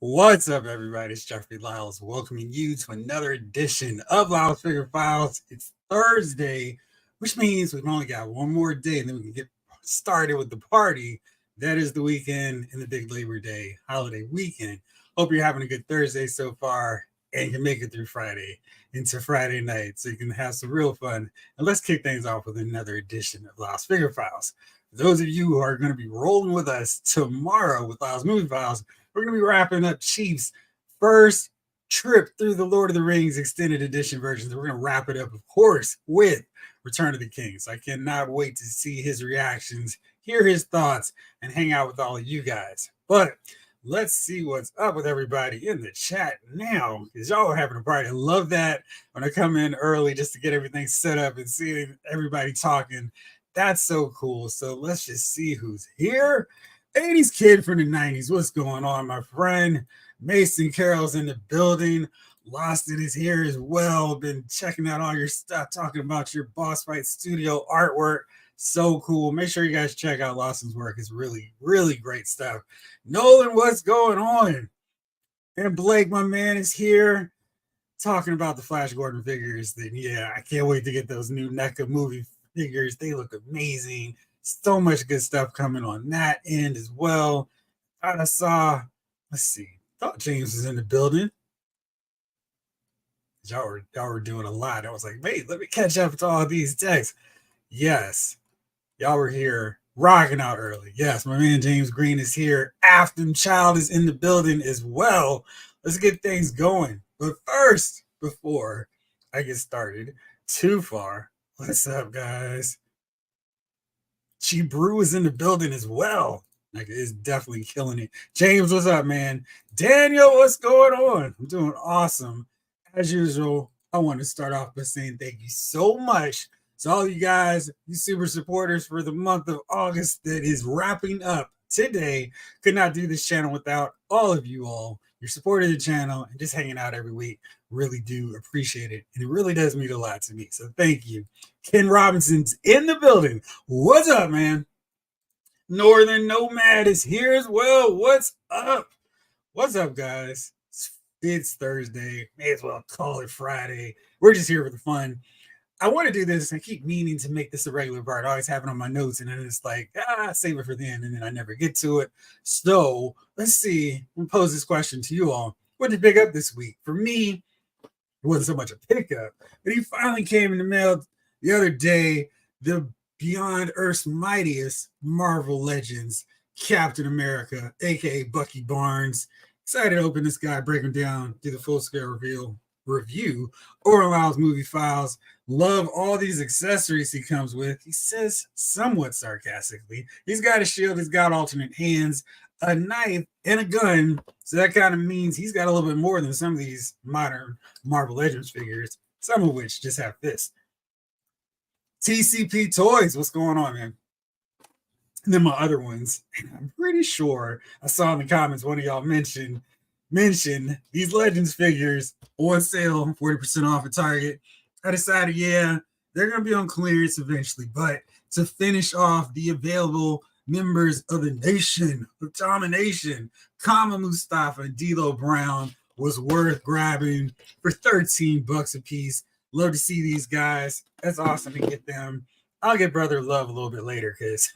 What's up, everybody? It's Jeffrey Lyles welcoming you to another edition of Lyles Figure Files. It's Thursday, which means we've only got one more day and then we can get started with the party. That is the weekend and the big Labor Day holiday weekend. Hope you're having a good Thursday so far and can make it through Friday into Friday night so you can have some real fun. And let's kick things off with another edition of Lyles Figure Files. For those of you who are going to be rolling with us tomorrow with Lyles Movie Files, we're going to be wrapping up Chief's first trip through the Lord of the Rings extended edition versions. We're going to wrap it up, of course, with Return of the King. So I cannot wait to see his reactions, hear his thoughts, and hang out with all of you guys. But let's see what's up with everybody in the chat now, because y'all are having a party. I love that when I come in early just to get everything set up and see everybody talking. That's so cool. So let's just see who's here. 80s kid from the 90s. What's going on, my friend? Mason Carroll's in the building. Lawson is here as well. Been checking out all your stuff, talking about your Boss Fight Studio artwork. So cool. Make sure you guys check out Lawson's work. It's really, really great stuff. Nolan, what's going on? And Blake, my man, is here talking about the Flash Gordon figures. Then yeah, I can't wait to get those new NECA movie figures. They look amazing. So much good stuff coming on that end as well. I saw, let's see, thought James was in the building. Y'all were doing a lot. I was like, wait, let me catch up to all these texts. Yes, y'all were here rocking out early. Yes, my man James Green is here. Afton Child is in the building as well. Let's get things going. But first, before I get started too far, what's up, guys? Chi Brew is in the building as well. Like, it's definitely killing it. James, what's up, man? Daniel, what's going on? I'm doing awesome. As usual, I want to start off by saying thank you so much to all you guys, you super supporters for the month of August that is wrapping up today. Could not do this channel without all of you all. Your support of the channel and just hanging out every week. Really do appreciate it. And it really does mean a lot to me. So thank you. Ken Robinson's in the building. What's up, man? Northern Nomad is here as well. What's up? What's up, guys? It's Thursday. May as well call it Friday. We're just here for the fun. I want to do this. I keep meaning to make this a regular part. I always have it on my notes, and then it's like, save it for the end, and then I never get to it. So let's see. We'll pose this question to you all. What did you pick up this week? For me, it wasn't so much a pickup, but he finally came in the mail the other day. The Beyond Earth's Mightiest Marvel Legends Captain America, aka Bucky Barnes. Excited to open this guy, break him down, do the full scale review or Lyles Movie Files. Love all these accessories he comes with. He says somewhat sarcastically. He's got a shield, he's got alternate hands, a knife, and a gun. So that kind of means he's got a little bit more than some of these modern Marvel Legends figures, some of which just have this. TCP Toys, what's going on, man? And then my other ones, I'm pretty sure I saw in the comments one of y'all mentioned these Legends figures on sale, 40% off at Target. I decided, yeah, they're going to be on clearance eventually, but to finish off the available members of the Nation of Domination, Kama Mustafa and D'Lo Brown was worth grabbing for $13 a piece. Love to see these guys. That's awesome to get them. I'll get Brother Love a little bit later because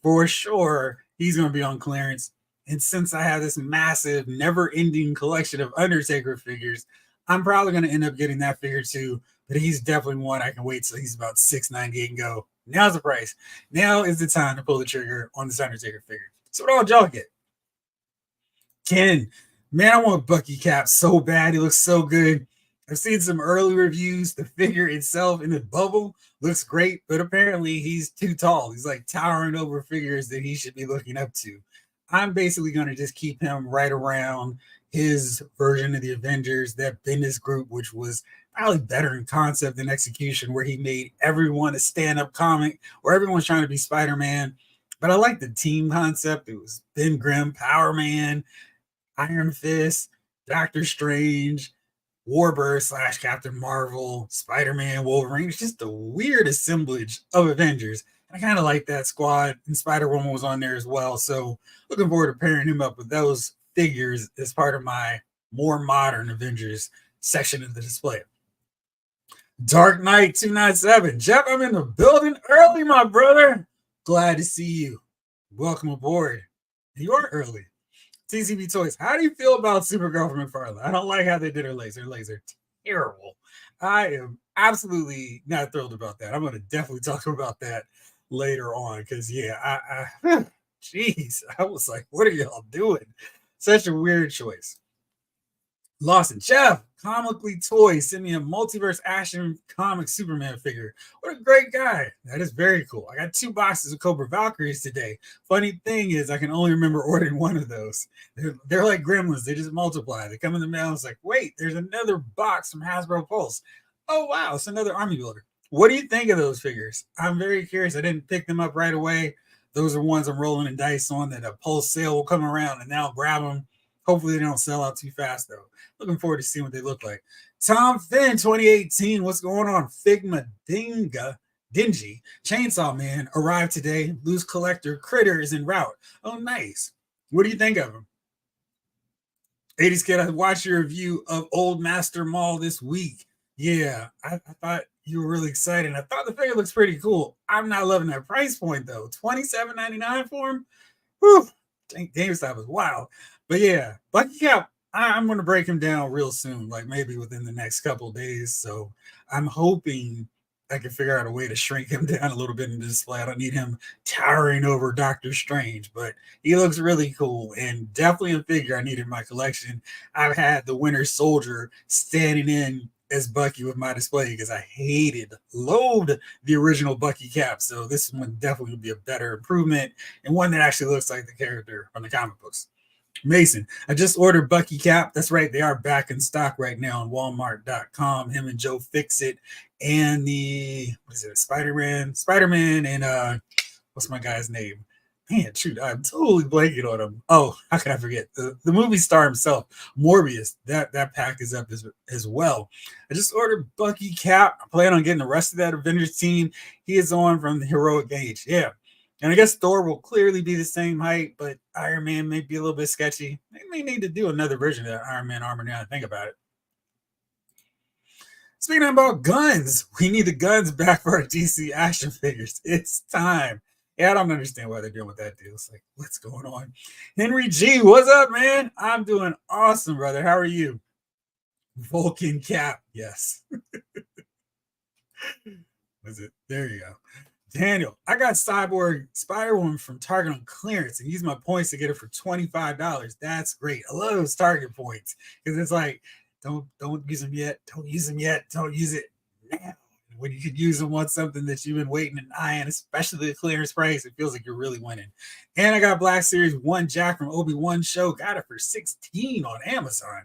for sure he's going to be on clearance. And since I have this massive, never-ending collection of Undertaker figures, I'm probably going to end up getting that figure too. But he's definitely one I can wait till he's about $6.98 and go, now's the price. Now is the time to pull the trigger on this Undertaker figure. So what all y'all get? Ken, man, I want Bucky Cap so bad. He looks so good. I've seen some early reviews. The figure itself in the bubble looks great, but apparently he's too tall. He's like towering over figures that he should be looking up to. I'm basically going to just keep him right around his version of the Avengers, that Bendis group, which was probably better in concept than execution, where he made everyone a stand-up comic, where everyone's trying to be Spider-Man. But I like the team concept. It was Ben Grimm, Power Man, Iron Fist, Doctor Strange, Warbird / Captain Marvel, Spider-Man, Wolverine. It's just a weird assemblage of Avengers. I kind of like that squad, and Spider-Woman was on there as well. So looking forward to pairing him up with those figures as part of my more modern Avengers section of the display. Dark Knight 297. Jeff, I'm in the building early, my brother. Glad to see you. Welcome aboard. You are early. TCB Toys, how do you feel about Supergirl from McFarlane? I don't like how they did her legs. Her legs are terrible. I am absolutely not thrilled about that. I'm going to definitely talk about that later on because, yeah, jeez, I was like, what are y'all doing? Such a weird choice. Lawson, Jeff, Comically Toys, send me a multiverse action comic Superman figure. What a great guy. That is very cool. I got 2 boxes of Cobra Valkyries today. Funny thing is, I can only remember ordering one of those. They're like gremlins. They just multiply. They come in the mail. It's like, wait, there's another box from Hasbro Pulse. Oh, wow. It's another army builder. What do you think of those figures? I'm very curious. I didn't pick them up right away. Those are ones I'm rolling the dice on that a Pulse sale will come around and now grab them. Hopefully they don't sell out too fast, though. Looking forward to seeing what they look like. Tom Finn, 2018. What's going on? Figma Dingy. Chainsaw Man arrived today. Loose Collector Critter is en route. Oh, nice. What do you think of him? 80s Kid, I watched your review of Old Master Mall this week. Yeah, I thought you were really excited. I thought the figure looks pretty cool. I'm not loving that price point, though. $27.99 for him? Whew. GameStop is wild. But yeah, Bucky Cap, I'm going to break him down real soon, like maybe within the next couple of days. So I'm hoping I can figure out a way to shrink him down a little bit in the display. I don't need him towering over Doctor Strange, but he looks really cool and definitely a figure I need in my collection. I've had the Winter Soldier standing in as Bucky with my display because I loathed the original Bucky Cap. So this one definitely would be a better improvement and one that actually looks like the character from the comic books. Mason, I just ordered Bucky Cap. That's right. They are back in stock right now on Walmart.com. Him and Joe Fixit and Spider-Man and what's my guy's name? Man, shoot, I'm totally blanking on him. Oh, how can I forget? The movie star himself, Morbius. That pack is up as well. I just ordered Bucky Cap. I plan on getting the rest of that Avengers team. He is on from the Heroic Age. Yeah. And I guess Thor will clearly be the same height, but Iron Man may be a little bit sketchy. They may need to do another version of that Iron Man armor now I think about it. Speaking about guns, we need the guns back for our DC action figures. It's time. Yeah, I don't understand why they're doing with that deal. It's like, what's going on? Henry G, what's up, man? I'm doing awesome, brother. How are you? Vulcan Cap, yes. Was it? There you go. Daniel, I got Cyborg Spider-Woman from Target on clearance and used my points to get it for $25. That's great. I love those Target points because it's like, don't use them yet. Don't use them yet. Don't use it now. When you could use them on something that you've been waiting and eyeing, especially the clearance price, it feels like you're really winning. And I got Black Series 1 Jack from Obi-Wan Show. Got it for $16 on Amazon.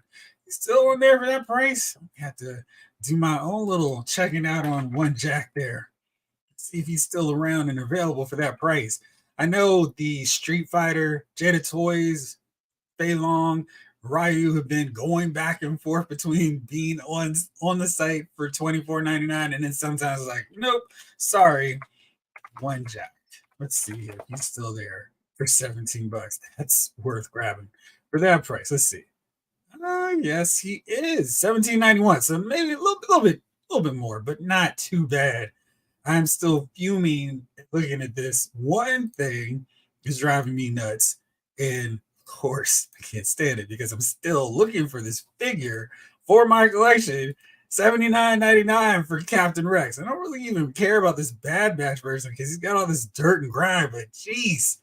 You still on there for that price? I have to do my own little checking out on 1 Jack there. See if he's still around and available for that price. I know the Street Fighter, Jada Toys, Fei Long, Ryu have been going back and forth between being on the site for $24.99 and then sometimes like, nope, sorry, 1 Jack. Let's see if he's still there for $17. That's worth grabbing for that price. Let's see. Yes, he is $17.91. So maybe a little bit more, but not too bad. I'm still fuming looking at this. One thing is driving me nuts. And of course, I can't stand it because I'm still looking for this figure for my collection. $79.99 for Captain Rex. I don't really even care about this Bad Batch version because he's got all this dirt and grime, but geez,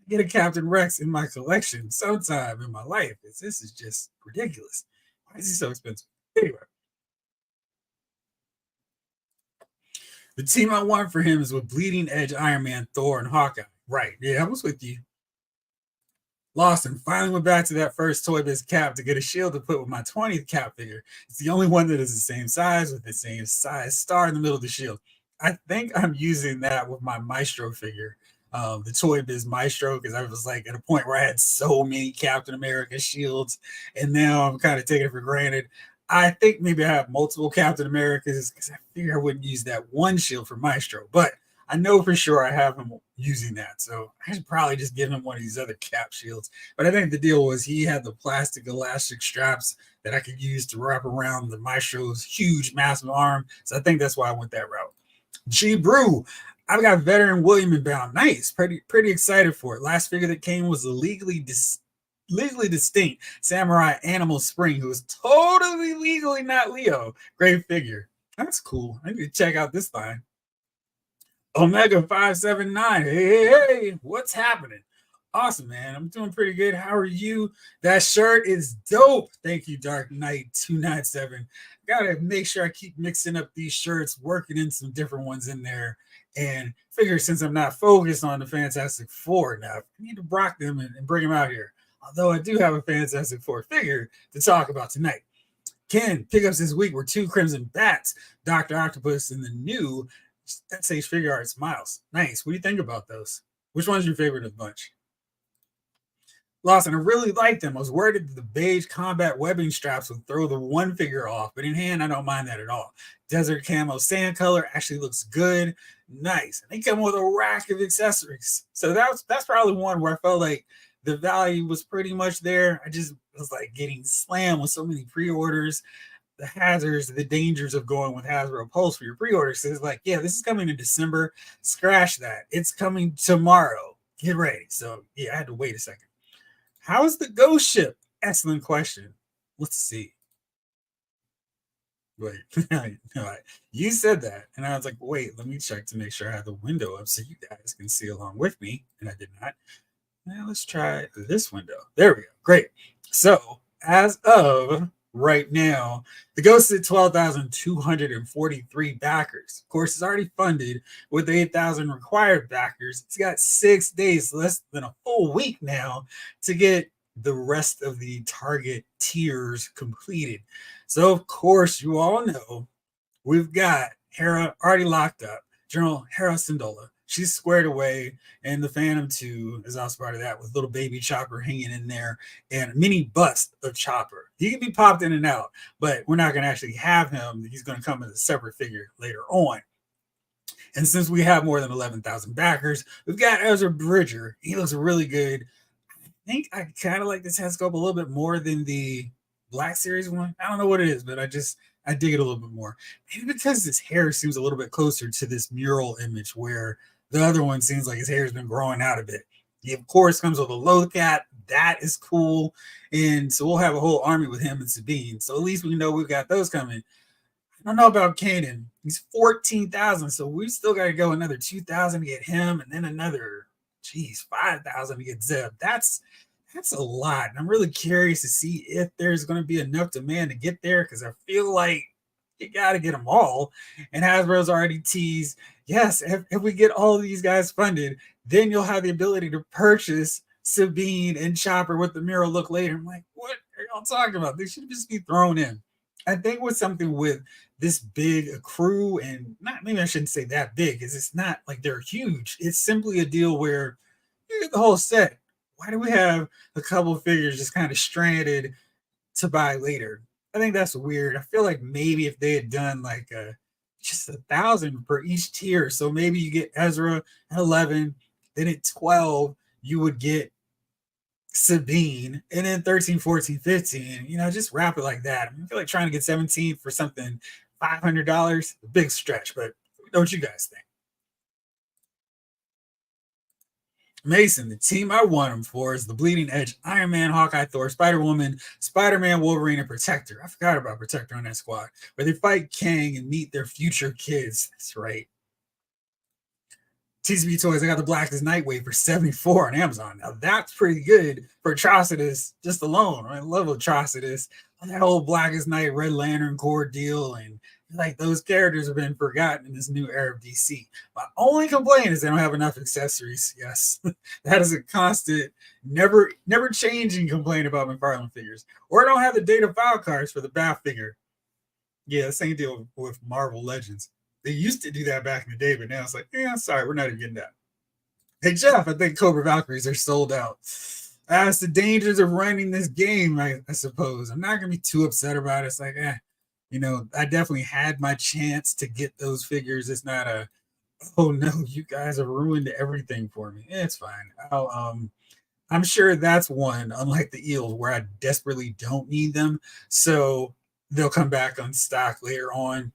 get a Captain Rex in my collection sometime in my life. This is just ridiculous. Why is he so expensive? Anyway. The team I want for him is with Bleeding Edge, Iron Man, Thor, and Hawkeye. Right. Yeah, I was with you. Lawson finally went back to that first Toy Biz Cap to get a shield to put with my 20th Cap figure. It's the only one that is the same size with the same size star in the middle of the shield. I think I'm using that with my Maestro figure, the Toy Biz Maestro, because I was like at a point where I had so many Captain America shields, and now I'm kind of taking it for granted. I think maybe I have multiple Captain Americas because I figure I wouldn't use that one shield for Maestro, but I know for sure I have him using that. So I should probably just give him one of these other cap shields. But I think the deal was he had the plastic elastic straps that I could use to wrap around the Maestro's huge, massive arm. So I think that's why I went that route. G Brew. I've got veteran William inbound. Nice. Pretty excited for it. Last figure that came was the legally distinct Samurai Animal Spring, who is totally legally not Leo. Great figure. That's cool. I need to check out this line. Omega 579. Hey, what's happening? Awesome, man. I'm doing pretty good. How are you? That shirt is dope. Thank you, Dark Knight 297. Gotta make sure I keep mixing up these shirts, working in some different ones in there. And figure since I'm not focused on the Fantastic Four enough, I need to rock them and bring them out here. Although I do have a Fantastic Four figure to talk about tonight. Ken, pickups this week were 2 Crimson Bats, Dr. Octopus, and the new SH Figure Arts Miles. Nice. What do you think about those? Which one's your favorite of the bunch? Lawson, I really like them. I was worried that the beige combat webbing straps would throw the one figure off, but in hand, I don't mind that at all. Desert camo sand color actually looks good. Nice. And they come with a rack of accessories. So that's probably one where I felt like the value was pretty much there. I just was like getting slammed with so many pre-orders. The hazards, the dangers of going with Hasbro Pulse for your pre-orders. So it's like, yeah, this is coming in December. Scratch that. It's coming tomorrow. Get ready. So yeah, I had to wait a second. How is the ghost ship? Excellent question. Let's see. Wait, no, you said that. And I was like, wait, let me check to make sure I have the window up so you guys can see along with me. And I did not. Now let's try this window. There we go. Great. So as of right now, the Ghost is at 12,243 backers. Of course, it's already funded with 8,000 required backers. It's got 6 days, less than a full week now, to get the rest of the target tiers completed. So, of course, you all know we've got Hera already locked up. General Hera Syndulla. She's squared away, and the Phantom 2 is also part of that with little baby Chopper hanging in there and a mini bust of Chopper. He can be popped in and out, but we're not going to actually have him. He's going to come as a separate figure later on. And since we have more than 11,000 backers, we've got Ezra Bridger. He looks really good. I think I kind of like this head sculpt a little bit more than the Black Series one. I don't know what it is, but I dig it a little bit more. Maybe because his hair seems a little bit closer to this mural image where the other one seems like his hair has been growing out a bit. He, of course, comes with a low cap. That is cool. And so we'll have a whole army with him and Sabine. So at least we know we've got those coming. I don't know about Kanan. He's 14,000. So we still got to go another 2,000 to get him and then another, 5,000 to get Zeb. That's a lot. And I'm really curious to see if there's going to be enough demand to get there because I feel like you got to get them all. And Hasbro's already teased, yes, if we get all of these guys funded, then you'll have the ability to purchase Sabine and Chopper with the mural look later. I'm like, what are y'all talking about? They should just be thrown in. I think with something with this big a crew, and not maybe I shouldn't say that big, because it's not like they're huge. It's simply a deal where you get the whole set. Why do we have a couple of figures just kind of stranded to buy later? I think that's weird. I feel like maybe if they had done like just 1,000 per each tier, so maybe you get Ezra at 11, then at 12 you would get Sabine, and then 13, 14, 15. Just wrap it like that. I feel like trying to get 17 for something $500, a big stretch. But what you guys think? Mason, the team I want him for is the Bleeding Edge, Iron Man, Hawkeye, Thor, Spider-Woman, Spider-Man, Wolverine, and Protector. I forgot about Protector on that squad, where they fight Kang and meet their future kids. That's right. TCB Toys, I got the Blackest Nightwave for 74 on Amazon. Now that's pretty good for Atrocitus just alone. I love Atrocitus. That whole Blackest Night, Red Lantern Corps deal, and like those characters have been forgotten in this new era of DC. My only complaint is they don't have enough accessories. Yes, that is a constant, never changing complaint about McFarlane figures. Or I don't have the data file cards for the BAF figure. Yeah, same deal with Marvel Legends. They used to do that back in the day, but now it's like, sorry, we're not even getting that. Hey, Jeff, I think Cobra Valkyries are sold out. That's the dangers of running this game, I suppose. I'm not going to be too upset about it. It's like, I definitely had my chance to get those figures. It's not a Oh no, you guys have ruined everything for me. It's fine. I'm sure that's one, unlike the eels, where I desperately don't need them. So they'll come back on stock later on.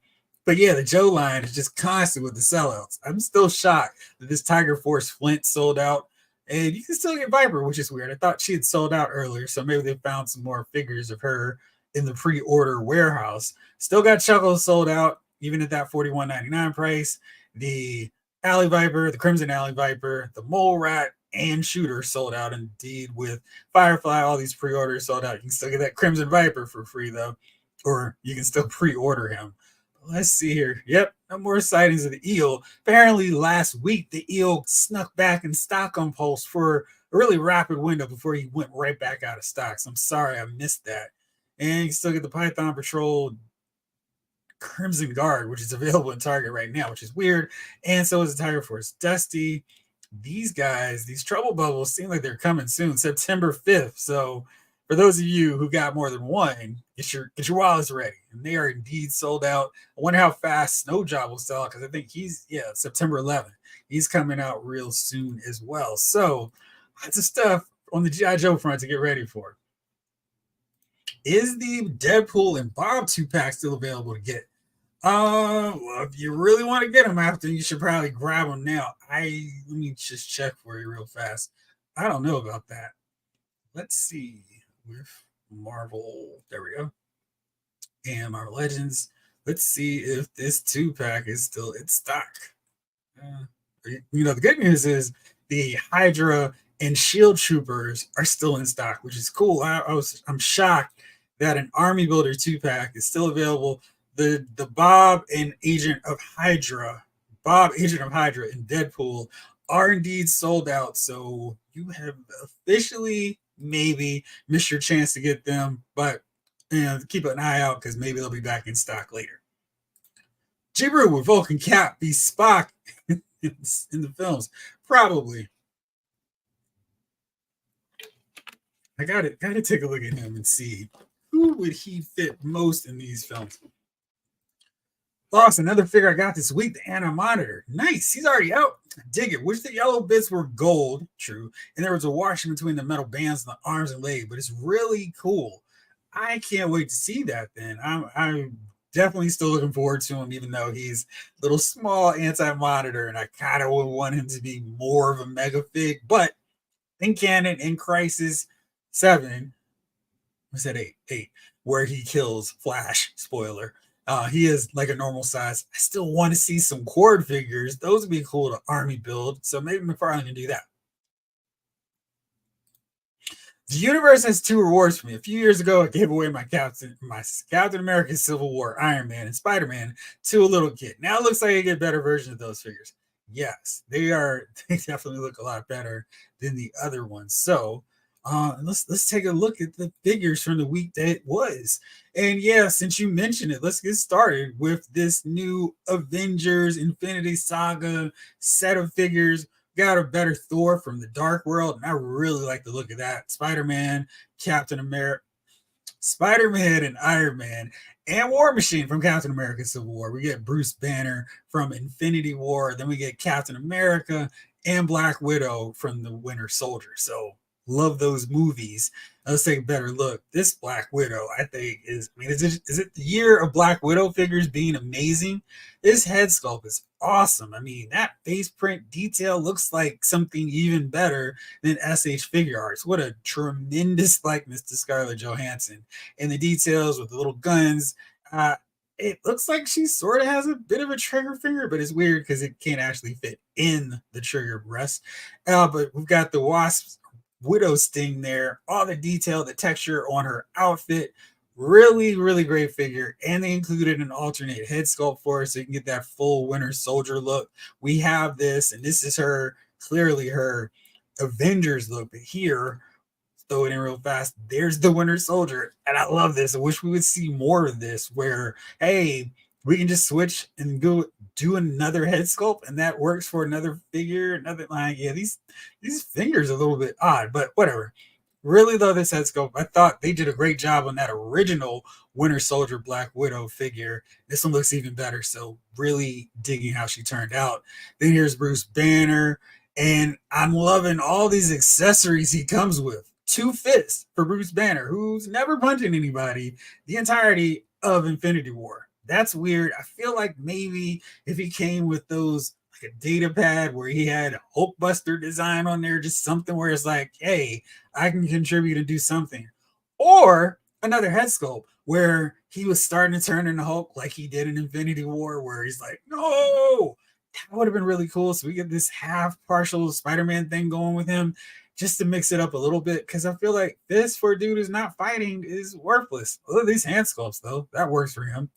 But yeah, the Joe line is just constant with the sellouts. I'm still shocked that this Tiger Force Flint sold out. And you can still get Viper, which is weird. I thought she had sold out earlier, so maybe they found some more figures of her in the pre-order warehouse. Still got Chuckles sold out, even at that $41.99 price. The Alley Viper, the Crimson Alley Viper, the Mole Rat, and Shooter sold out indeed with Firefly. All these pre-orders sold out. You can still get that Crimson Viper for free though, or you can still pre-order him. Let's see here. Yep, no more sightings of the eel. Apparently, last week the eel snuck back in stock on Pulse for a really rapid window before he went right back out of stock. So I'm sorry I missed that. And you can still get the Python Patrol Crimson Guard, which is available in Target right now, which is weird. And so is the Tiger Force Dusty. These guys, these trouble bubbles seem like they're coming soon, September 5th. So for those of you who got more than one, get your wallets ready. And they are indeed sold out. I wonder how fast Snow Job will sell out because I think September 11th. He's coming out real soon as well. So lots of stuff on the G.I. Joe front to get ready for. Is the Deadpool and Bob 2-pack still available to get? Well, if you really want to get them after, you should probably grab them now. Let me just check for you real fast. I don't know about that. Let's see with Marvel. There we go. And Marvel Legends. Let's see if this 2-pack is still in stock. The good news is the Hydra and Shield Troopers are still in stock, which is cool. I'm shocked that an Army Builder 2-pack is still available. The Bob and Agent of Hydra, and Deadpool are indeed sold out. So you have officially maybe missed your chance to get them, but keep an eye out because maybe they'll be back in stock later. Jibroo with Vulcan Cap be Spock in the films, probably. I gotta take a look at him and see who would he fit most in these films. Lost another figure I got this week, the Anti-Monitor. Nice, he's already out. Dig it. Wish the yellow bits were gold, true, and there was a wash in between the metal bands on the arms and legs, but it's really cool. I can't wait to see that then. I'm definitely still looking forward to him, even though he's a little small Anti-Monitor, and I kind of would want him to be more of a mega fig, but in canon, in Crisis 7, was that 8, where he kills Flash, spoiler. He is like a normal size. I still want to see some Quard figures. Those would be cool to Army build. So maybe McFarlane can do that. The universe has 2 rewards for me. A few years ago, I gave away my Captain America, Civil War, Iron Man, and Spider-Man to a little kid. Now it looks like I get a better version of those figures. Yes, they definitely look a lot better than the other ones. So let's take a look at the figures from the week that it was. And yeah, since you mentioned it, let's get started with this new Avengers Infinity Saga set of figures. Got a better Thor from the Dark World, and I really like the look of that. Spider-Man, Captain America, Spider-Man and Iron Man, and War Machine from Captain America Civil War. We get Bruce Banner from Infinity War. Then we get Captain America and Black Widow from the Winter Soldier. So love those movies. Let's take a better look. This Black Widow, I think, is it the year of Black Widow figures being amazing? This head sculpt is awesome. I mean, that face print detail looks like something even better than SH Figure Arts. What a tremendous likeness to Scarlett Johansson. And the details with the little guns, it looks like she sort of has a bit of a trigger finger, but it's weird because it can't actually fit in the trigger breast. But we've got the Wasp's Widow sting there, all the detail, the texture on her outfit. Really, really great figure. And they included an alternate head sculpt for her so you can get that full Winter Soldier look. We have this, and this is clearly her Avengers look. But here, throw it in real fast, there's the Winter Soldier. And I love this. I wish we would see more of this where, hey, we can just switch and go do another head sculpt, and that works for another figure, another line. Yeah, these fingers are a little bit odd, but whatever. Really though, this head sculpt, I thought they did a great job on that original Winter Soldier Black Widow figure. This one looks even better. So really digging how she turned out. Then here's Bruce Banner, and I'm loving all these accessories he comes with. Two fists for Bruce Banner, who's never punching anybody the entirety of Infinity War. That's weird. I feel like maybe if he came with those like a data pad where he had Hulkbuster design on there, just something where it's like, hey, I can contribute and do something. Or another head sculpt where he was starting to turn into Hulk like he did in Infinity War, where he's like, no, that would have been really cool. So we get this half partial Spider-Man thing going with him just to mix it up a little bit. Cause I feel like this for a dude who's not fighting is worthless. Look at these hand sculpts though. That works for him.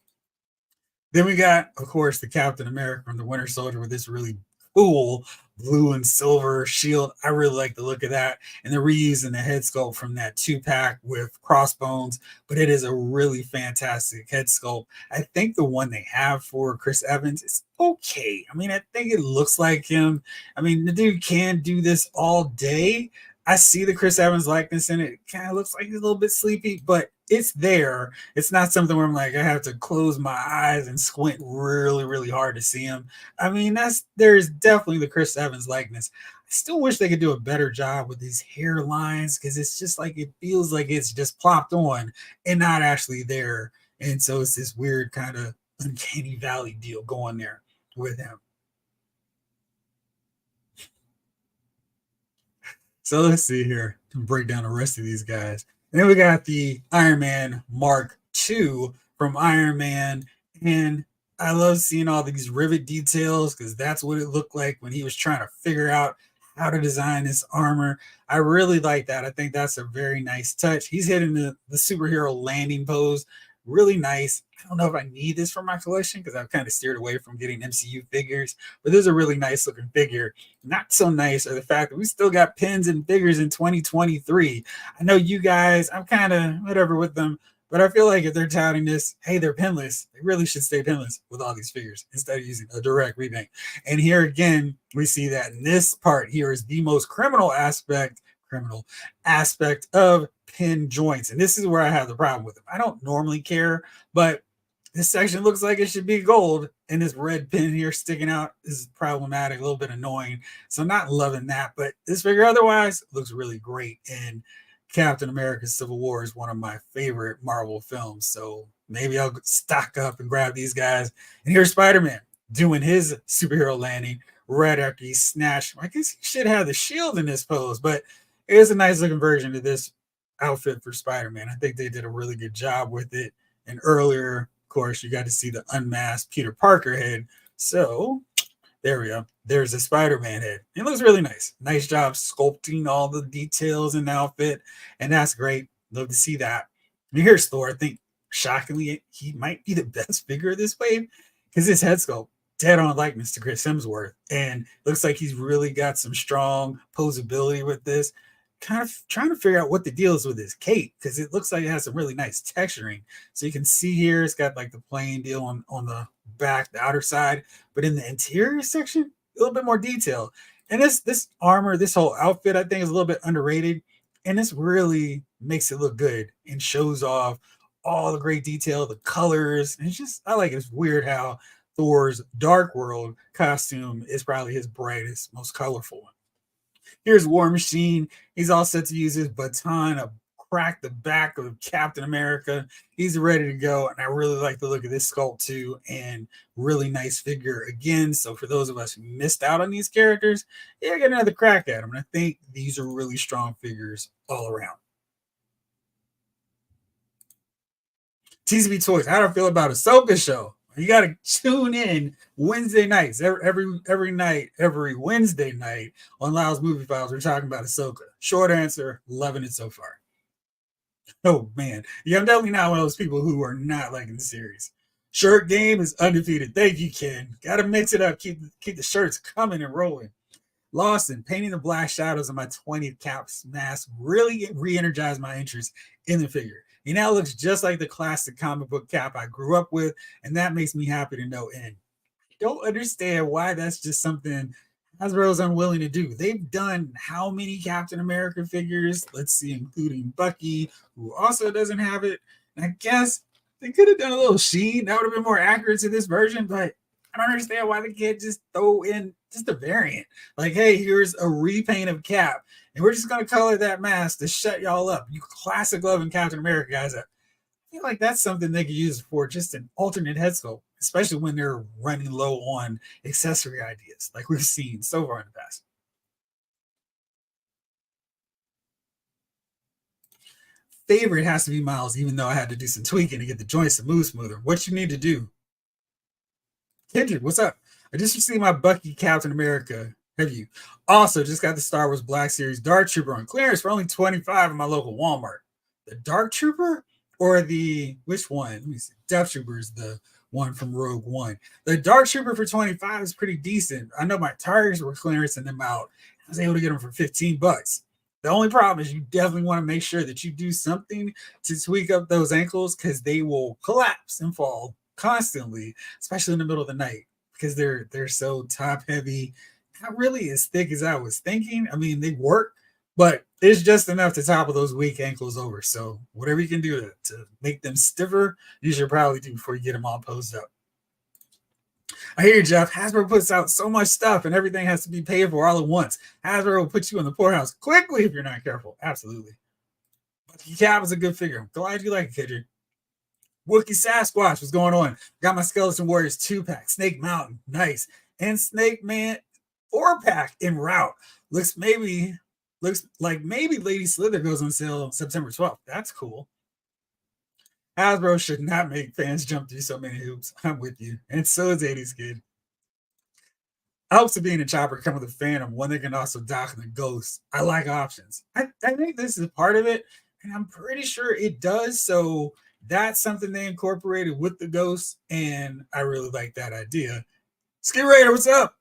Then we got, of course, the Captain America from the Winter Soldier with this really cool blue and silver shield. I really like the look of that. And they're reusing the head sculpt from that 2-pack with Crossbones, but it is a really fantastic head sculpt. I think the one they have for Chris Evans is okay. I mean, I think it looks like him. I mean, the dude can do this all day. I see the Chris Evans likeness in it. It kind of looks like he's a little bit sleepy, but it's there. It's not something where I'm like, I have to close my eyes and squint really, really hard to see him. I mean, there's definitely the Chris Evans likeness. I still wish they could do a better job with these hairlines because it's just like it feels like it's just plopped on and not actually there. And so it's this weird kind of uncanny valley deal going there with him. So let's see here and break down the rest of these guys. And then we got the Iron Man Mark II from Iron Man. And I love seeing all these rivet details because that's what it looked like when he was trying to figure out how to design this armor. I really like that. I think that's a very nice touch. He's hitting the superhero landing pose. Really nice. I don't know if I need this for my collection because I've kind of steered away from getting MCU figures, but this is a really nice looking figure. Not so nice are the fact that we still got pins and figures in 2023. I know you guys, I'm kind of whatever with them, but I feel like if they're touting this, hey, they're pinless. They really should stay pinless with all these figures instead of using a direct rebank. And here again, we see that in this part here is the most criminal aspect of pin joints. And this is where I have the problem with them. I don't normally care, but this section looks like it should be gold, and this red pin here sticking out is problematic, a little bit annoying. So I'm not loving that, but this figure otherwise looks really great. And Captain America Civil War is one of my favorite Marvel films. So maybe I'll stock up and grab these guys. And here's Spider-Man doing his superhero landing right after he snatched. I guess he should have the shield in this pose, but it is a nice looking version of this outfit for Spider-Man. I think they did a really good job with it. And earlier, of course, you got to see the unmasked Peter Parker head. So there we go. There's a Spider-Man head. It looks really nice. Nice job sculpting all the details in the outfit. And that's great. Love to see that. And here's Thor. I think shockingly, he might be the best figure of this wave because his head sculpt dead on likeness to Chris Hemsworth. And looks like he's really got some strong posability with this. Kind of trying to figure out what the deal is with his cape because it looks like it has some really nice texturing. So you can see here it's got like the plain deal on the back, the outer side, but in the interior section, a little bit more detail. And this armor, this whole outfit, I think is a little bit underrated. And this really makes it look good and shows off all the great detail, the colors. And it's just I like it. It's weird how Thor's Dark World costume is probably his brightest, most colorful one. Here's War Machine. He's all set to use his baton to crack the back of Captain America. He's ready to go. And I really like the look of this sculpt too. And really nice figure again. So for those of us who missed out on these characters, yeah, get another crack at them. And I think these are really strong figures all around. TCB Toys, how do I feel about Ahsoka show? You got to tune in Wednesday nights, every night, every Wednesday night on Lyle's Movie Files. We're talking about Ahsoka. Short answer, loving it so far. Oh man, yeah, I'm definitely not one of those people who are not liking the series. Shirt game is undefeated. Thank you, Ken. Got to mix it up. Keep the shirts coming and rolling. Lawson, painting the black shadows of my 20th Caps mask really re-energized my interest in the figure. He now looks just like the classic comic book Cap I grew up with, and that makes me happy to no end. I don't understand why that's just something Hasbro's unwilling to do. They've done how many Captain America figures? Let's see, including Bucky, who also doesn't have it. And I guess they could have done a little Sheen. That would have been more accurate to this version, but I don't understand why they can't just throw in just a variant. Like, hey, here's a repaint of Cap, and we're just gonna color that mask to shut y'all up. You classic loving Captain America guys. I feel like that's something they could use for just an alternate head sculpt, especially when they're running low on accessory ideas, like we've seen so far in the past. Favorite has to be Miles, even though I had to do some tweaking to get the joints to move smoother. What you need to do, Kendrick, what's up? I just received my Bucky Captain America. Have you? Also, just got the Star Wars Black Series Dark Trooper on clearance for only 25 in my local Walmart. The Dark Trooper or the which one? Let me see. Death Trooper is the one from Rogue One. The Dark Trooper for 25 is pretty decent. I know my Targets were clearancing them out. I was able to get them for 15 bucks. The only problem is you definitely want to make sure that you do something to tweak up those ankles because they will collapse and fall constantly, especially in the middle of the night because they're so top heavy, not really as thick as I was thinking. I mean, they work, but it's just enough to topple those weak ankles over. So whatever you can do to make them stiffer, you should probably do before you get them all posed up. I hear you, Jeff. Hasbro puts out so much stuff and everything has to be paid for all at once. Hasbro will put you in the poorhouse quickly if you're not careful. Absolutely. But Cap is a good figure. I'm glad you like it, Kendrick. Wookiee Sasquatch, what's going on? Got my Skeleton Warriors 2-pack. Snake Mountain, nice. And Snake Man 4-pack en route. Looks like maybe Lady Slither goes on sale September 12th. That's cool. Hasbro should not make fans jump through so many hoops. I'm with you. And so is 80s Kid. I hope Sabine and Chopper come with a Phantom, one that can also dock the Ghost. I like options. I think this is part of it, and I'm pretty sure it does. So that's something they incorporated with the Ghost, and I really like that idea. Skid Raider, what's up?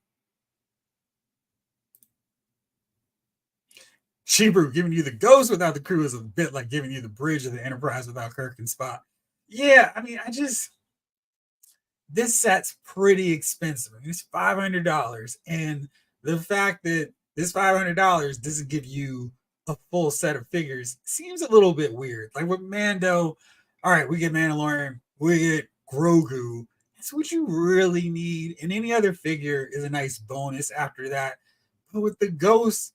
Shebrew, giving you the Ghost without the crew is a bit like giving you the bridge of the Enterprise without Kirk and Spock. Yeah, I mean, this set's pretty expensive. It's $500, and the fact that this $500 doesn't give you a full set of figures seems a little bit weird. Like with Mando, all right, we get Mandalorian, we get Grogu. That's what you really need, and any other figure is a nice bonus after that. But with the Ghost,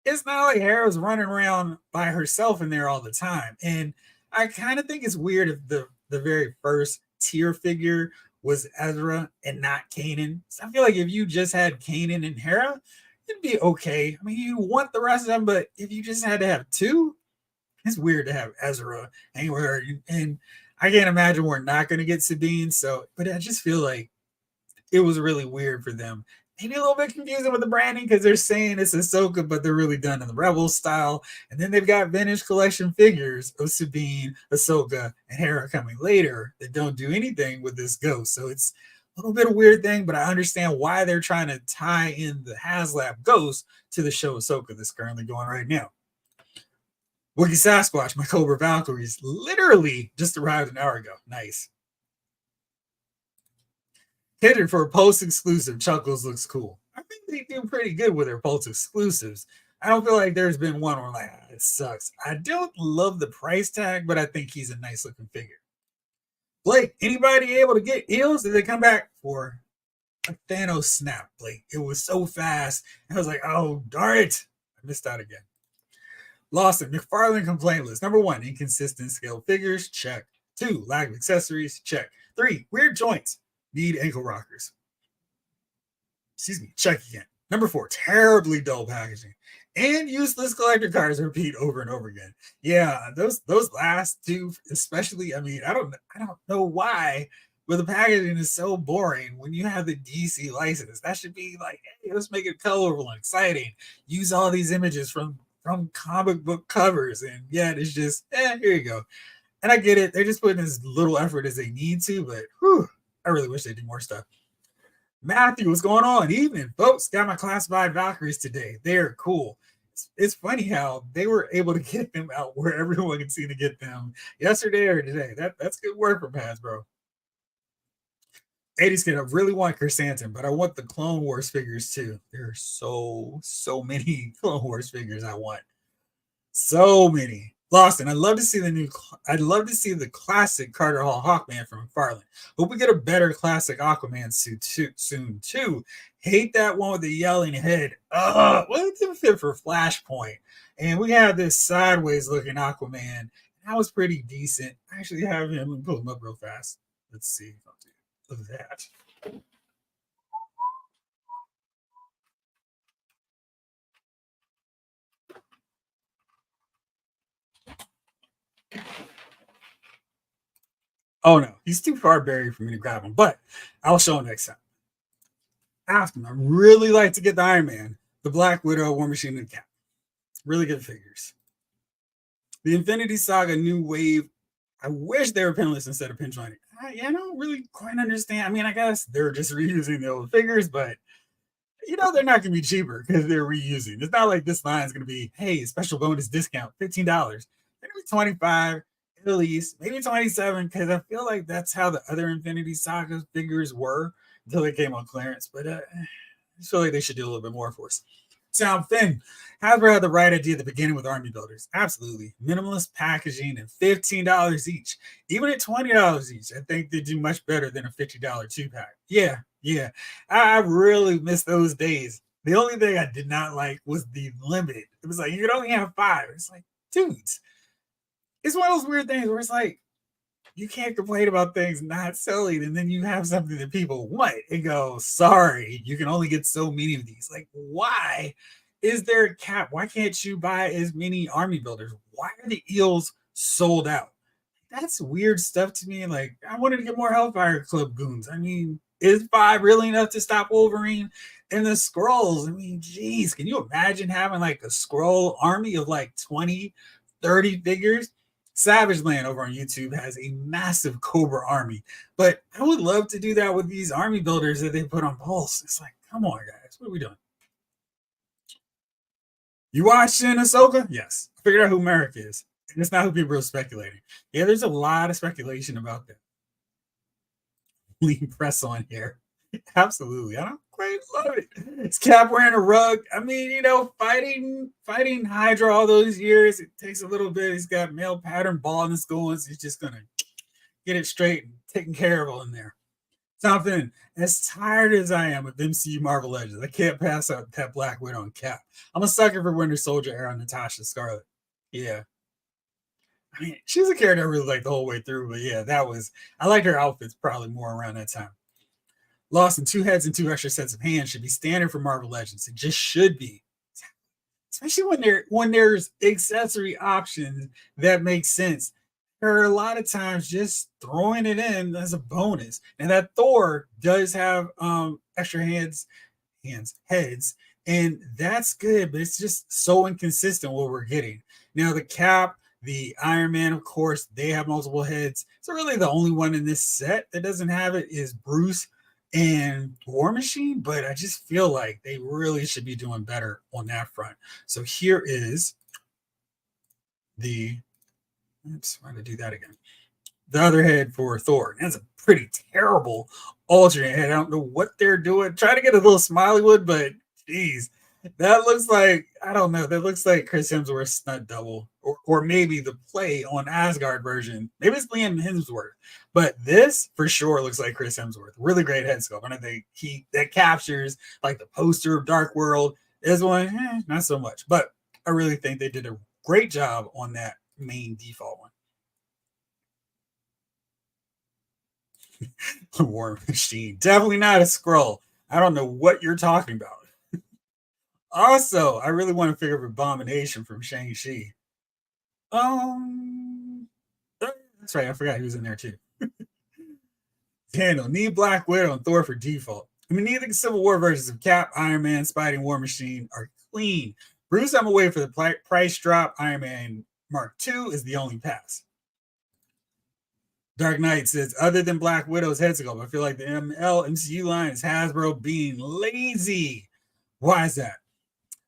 it's not like Hera's running around by herself in there all the time. And I kind of think it's weird if the very first tier figure was Ezra and not Kanan. So I feel like if you just had Kanan and Hera, it'd be okay. I mean, you want the rest of them, but if you just had to have two, it's weird to have Ezra anywhere. And I can't imagine we're not going to get Sabine. So, but I just feel like it was really weird for them. Maybe a little bit confusing with the branding because they're saying it's Ahsoka, but they're really done in the Rebel style. And then they've got vintage collection figures of Sabine, Ahsoka, and Hera coming later that don't do anything with this Ghost. So it's a little bit of a weird thing, but I understand why they're trying to tie in the HasLab Ghost to the show Ahsoka that's currently going right now. Wookiee Sasquatch, my Cobra Valkyries, literally just arrived an hour ago. Nice. Kendrick for a post exclusive, Chuckles looks cool. I think they do pretty good with their post exclusives. I don't feel like there's been one where like it sucks. I don't love the price tag, but I think he's a nice looking figure. Blake, anybody able to get Eels? Did they come back for a Thanos snap? Blake, it was so fast. I was like, oh darn it, I missed out again. Lawson, McFarlane complaint list. Number 1, inconsistent scale figures. Check. 2, lack of accessories. Check. 3, weird joints. Need ankle rockers. Excuse me. Check again. Number 4, terribly dull packaging. And useless collector cards repeat over and over again. Yeah, those last two, especially. I mean, I don't know why, but the packaging is so boring when you have the DC license. That should be like, hey, let's make it colorful and exciting. Use all these images from comic book covers, and yeah, it's just, here you go. And I get it. They're just putting as little effort as they need to, but whew, I really wish they did more stuff. Matthew, what's going on? Evening, folks. Got my classified Valkyries today. They're cool. It's funny how they were able to get them out where everyone can see to get them yesterday or today. That's good work from Hasbro. 80s kid, I really want Chrysanthemum, but I want the Clone Wars figures too. There are so many Clone Wars figures I want. So many. Lawson, I'd love to see the classic Carter Hall Hawkman from McFarlane. Hope we get a better classic Aquaman suit soon too. Hate that one with the yelling head. What did it fit for Flashpoint? And we have this sideways looking Aquaman. That was pretty decent. I actually have him. Let me pull him up real fast. Let's see. Look at that. Oh no, he's too far buried for me to grab him, but I'll show him next time. After, I really like to get the Iron Man, the Black Widow, War Machine, and Cap. Really good figures. The Infinity Saga New Wave. I wish they were pinless instead of pinch lining. I don't really quite understand. I mean, I guess they're just reusing the old figures, but they're not going to be cheaper because they're reusing. It's not like this line is going to be, hey, special bonus discount, $15. They're going to be 25 at least, maybe 27, because I feel like that's how the other Infinity Saga figures were until they came on clearance. But I feel like they should do a little bit more for us. Sound Finn. Hasbro had the right idea at the beginning with Army Builders. Absolutely. Minimalist packaging and $15 each. Even at $20 each, I think they do much better than a $50 two-pack. Yeah. I really miss those days. The only thing I did not like was the limit. It was like, you could only have 5. It's like, dudes. It's one of those weird things where it's like, you can't complain about things not selling, and then you have something that people want and go, sorry, you can only get so many of these. Like, why is there a cap? Why can't you buy as many Army Builders? Why are the eels sold out? That's weird stuff to me. Like, I wanted to get more Hellfire Club goons. I mean, is 5 really enough to stop Wolverine? And the scrolls, I mean, geez, can you imagine having like a scroll army of like 20, 30 figures? Savage Land over on YouTube has a massive Cobra army, but I would love to do that with these Army Builders that they put on Pulse. It's like, come on, guys, what are we doing? You watching Ahsoka? Yes. I figured out who Merrick is, and it's not who people are speculating. Yeah, there's a lot of speculation about that. Lean press on here. Absolutely. I don't quite love it. It's Cap wearing a rug. I mean, fighting Hydra all those years, it takes a little bit. He's got male pattern baldness going, so he's just going to get it straight and taken care of in there. Something as tired as I am of MCU Marvel Legends, I can't pass up that Black Widow and Cap. I'm a sucker for Winter Soldier era Natasha Scarlet. Yeah. I mean, she's a character I really liked the whole way through, but yeah, I liked her outfits probably more around that time. Lost in 2 heads and 2 extra sets of hands should be standard for Marvel Legends. It just should be, especially when there's accessory options that make sense. There are a lot of times just throwing it in as a bonus, and that Thor does have extra heads, and that's good, but it's just so inconsistent what we're getting. Now the Cap, the Iron Man, of course, they have multiple heads. So really the only one in this set that doesn't have it is Bruce and War Machine, but I just feel like they really should be doing better on that front. So here is why did I do that again? The other head for Thor. That's a pretty terrible alternate head. I don't know what they're doing. Try to get a little smiley wood, but geez, that looks like, I don't know. That looks like Chris Hemsworth's stunt double, or maybe the play on Asgard version. Maybe it's Liam Hemsworth, but this for sure looks like Chris Hemsworth. Really great head sculpt, and I think that captures like the poster of Dark World. This one, not so much, but I really think they did a great job on that main default one. War Machine, definitely not a scroll. I don't know what you're talking about. Also, I really want to figure out Abomination from Shang-Chi. That's right. I forgot he was in there too. Daniel, need Black Widow and Thor for default. I mean, neither Civil War versions of Cap, Iron Man, Spidey, and War Machine are clean. Bruce, I'm away for the price drop. Iron Man Mark II is the only pass. Dark Knight says, other than Black Widow's head sculpt, I feel like the MCU line is Hasbro being lazy. Why is that?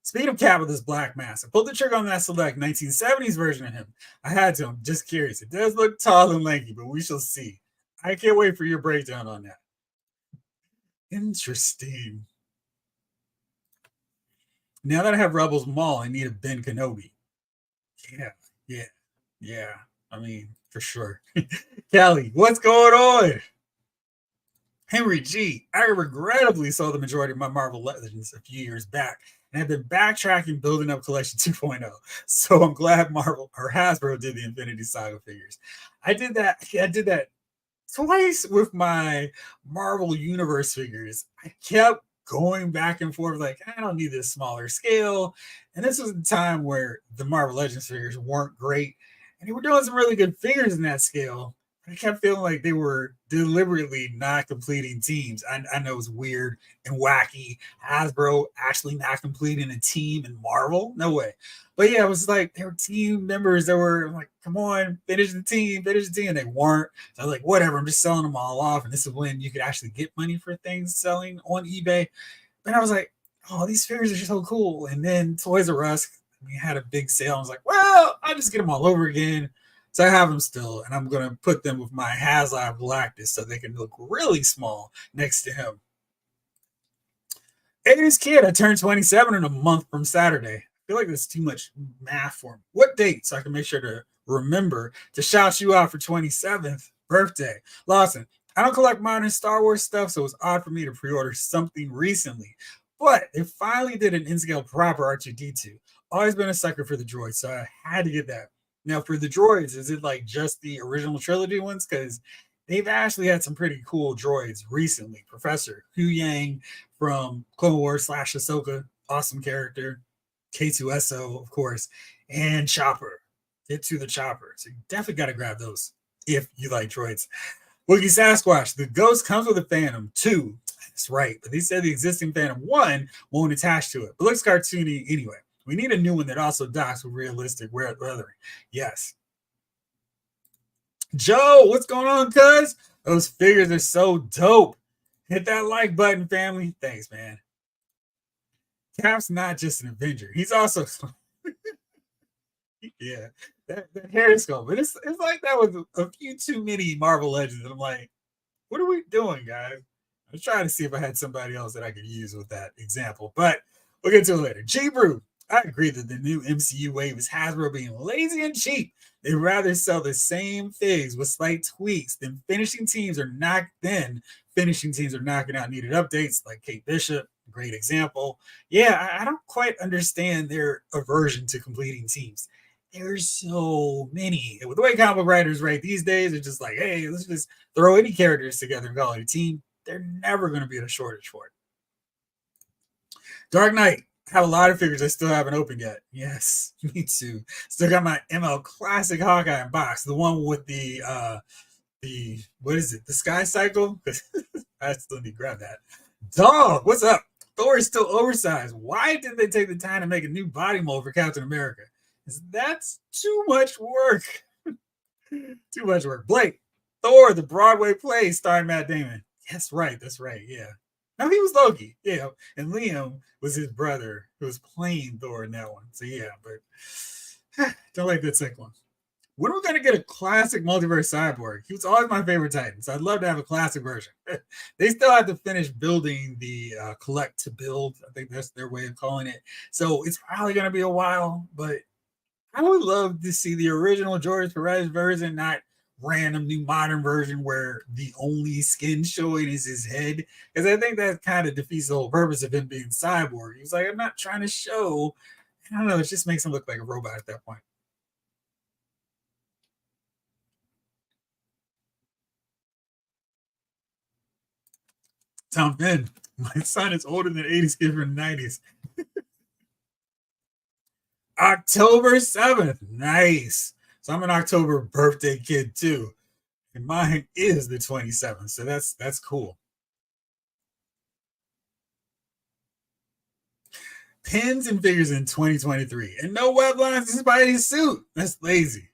Speed of Cap with his black mask. I pulled the trigger on that select 1970s version of him. I had to. I'm just curious. It does look tall and lanky, but we shall see. I can't wait for your breakdown on that. Interesting. Now that I have Rebels Maul, I need a Ben Kenobi. Yeah, yeah, yeah. I mean, for sure. Callie, what's going on? Henry G. I regrettably sold the majority of my Marvel Legends a few years back and have been backtracking building up Collection 2.0. So I'm glad Marvel or Hasbro did the Infinity Saga figures. I did that twice with my Marvel Universe figures. I kept going back and forth, like, I don't need this smaller scale. And this was the time where the Marvel Legends figures weren't great. And they were doing some really good figures in that scale. I kept feeling like they were deliberately not completing teams. I know it's weird and wacky. Hasbro actually not completing a team in Marvel? No way. But yeah, it was like there were team members that were like, come on, finish the team. And they weren't. So I was like, whatever, I'm just selling them all off. And this is when you could actually get money for things selling on eBay. And I was like, oh, these figures are so cool. And then Toys R Us, we had a big sale. I was like, well, I'll just get them all over again. So I have them still, and I'm going to put them with my HasLab Galactus so they can look really small next to him. 80s kid, I turned 27 in a month from Saturday. I feel like there's too much math for me. What date so I can make sure to remember to shout you out for 27th birthday? Lawson, I don't collect modern Star Wars stuff, so it was odd for me to pre-order something recently. But they finally did an in-scale proper R2-D2. Always been a sucker for the droid, so I had to get that. Now, for the droids, is it like just the original trilogy ones? Because they've actually had some pretty cool droids recently. Professor Huyang from Clone Wars / Ahsoka, awesome character. K2SO, of course, and Chopper. Get to the Chopper. So you definitely got to grab those if you like droids. Wookie Sasquatch, the Ghost comes with a Phantom 2. That's right, but they said the existing Phantom 1 won't attach to it, but looks cartoony anyway. We need a new one that also docks with realistic weathering. Yes. Joe, what's going on, cuz? Those figures are so dope. Hit that like button, family. Thanks, man. Cap's not just an Avenger. He's also yeah, that hair sculpt. But it's like that was a few too many Marvel Legends. And I'm like, what are we doing, guys? I was trying to see if I had somebody else that I could use with that example, but we'll get to it later. G Brew, I agree that the new MCU wave is Hasbro being lazy and cheap. They'd rather sell the same figs with slight tweaks than finishing teams are knocking out needed updates like Kate Bishop, great example. Yeah, I don't quite understand their aversion to completing teams. There's so many. With the way comic writers write these days, it's just like, hey, let's just throw any characters together and call it a team. They're never going to be in a shortage for it. Dark Knight. I have a lot of figures I still haven't opened yet. Yes, me too. Still got my ML Classic Hawkeye box, the one with the what is it? The Sky Cycle? I still need to grab that. Dog, what's up? Thor is still oversized. Why didn't they take the time to make a new body mold for Captain America? That's too much work. Too much work. Blake, Thor, the Broadway play starring Matt Damon. That's right. That's right. Yeah. No, he was Loki. Yeah. And Liam was his brother who was playing Thor in that one. So yeah, but don't like that second one. When are we going to get a classic multiverse cyborg? He was always my favorite Titan, so I'd love to have a classic version. They still have to finish building the collect to build. I think that's their way of calling it. So it's probably going to be a while, but I would love to see the original George Perez version, not random new modern version where the only skin showing is his head. Because I think that kind of defeats the whole purpose of him being cyborg. He's like, I'm not trying to show. I don't know. It just makes him look like a robot at that point. Tom Finn, my son is older than 80s kid from the 90s. October 7th. Nice. So I'm an October birthday kid too. And mine is the 27th. So that's cool. Pins and figures in 2023. And no web lines despite his suit. That's lazy.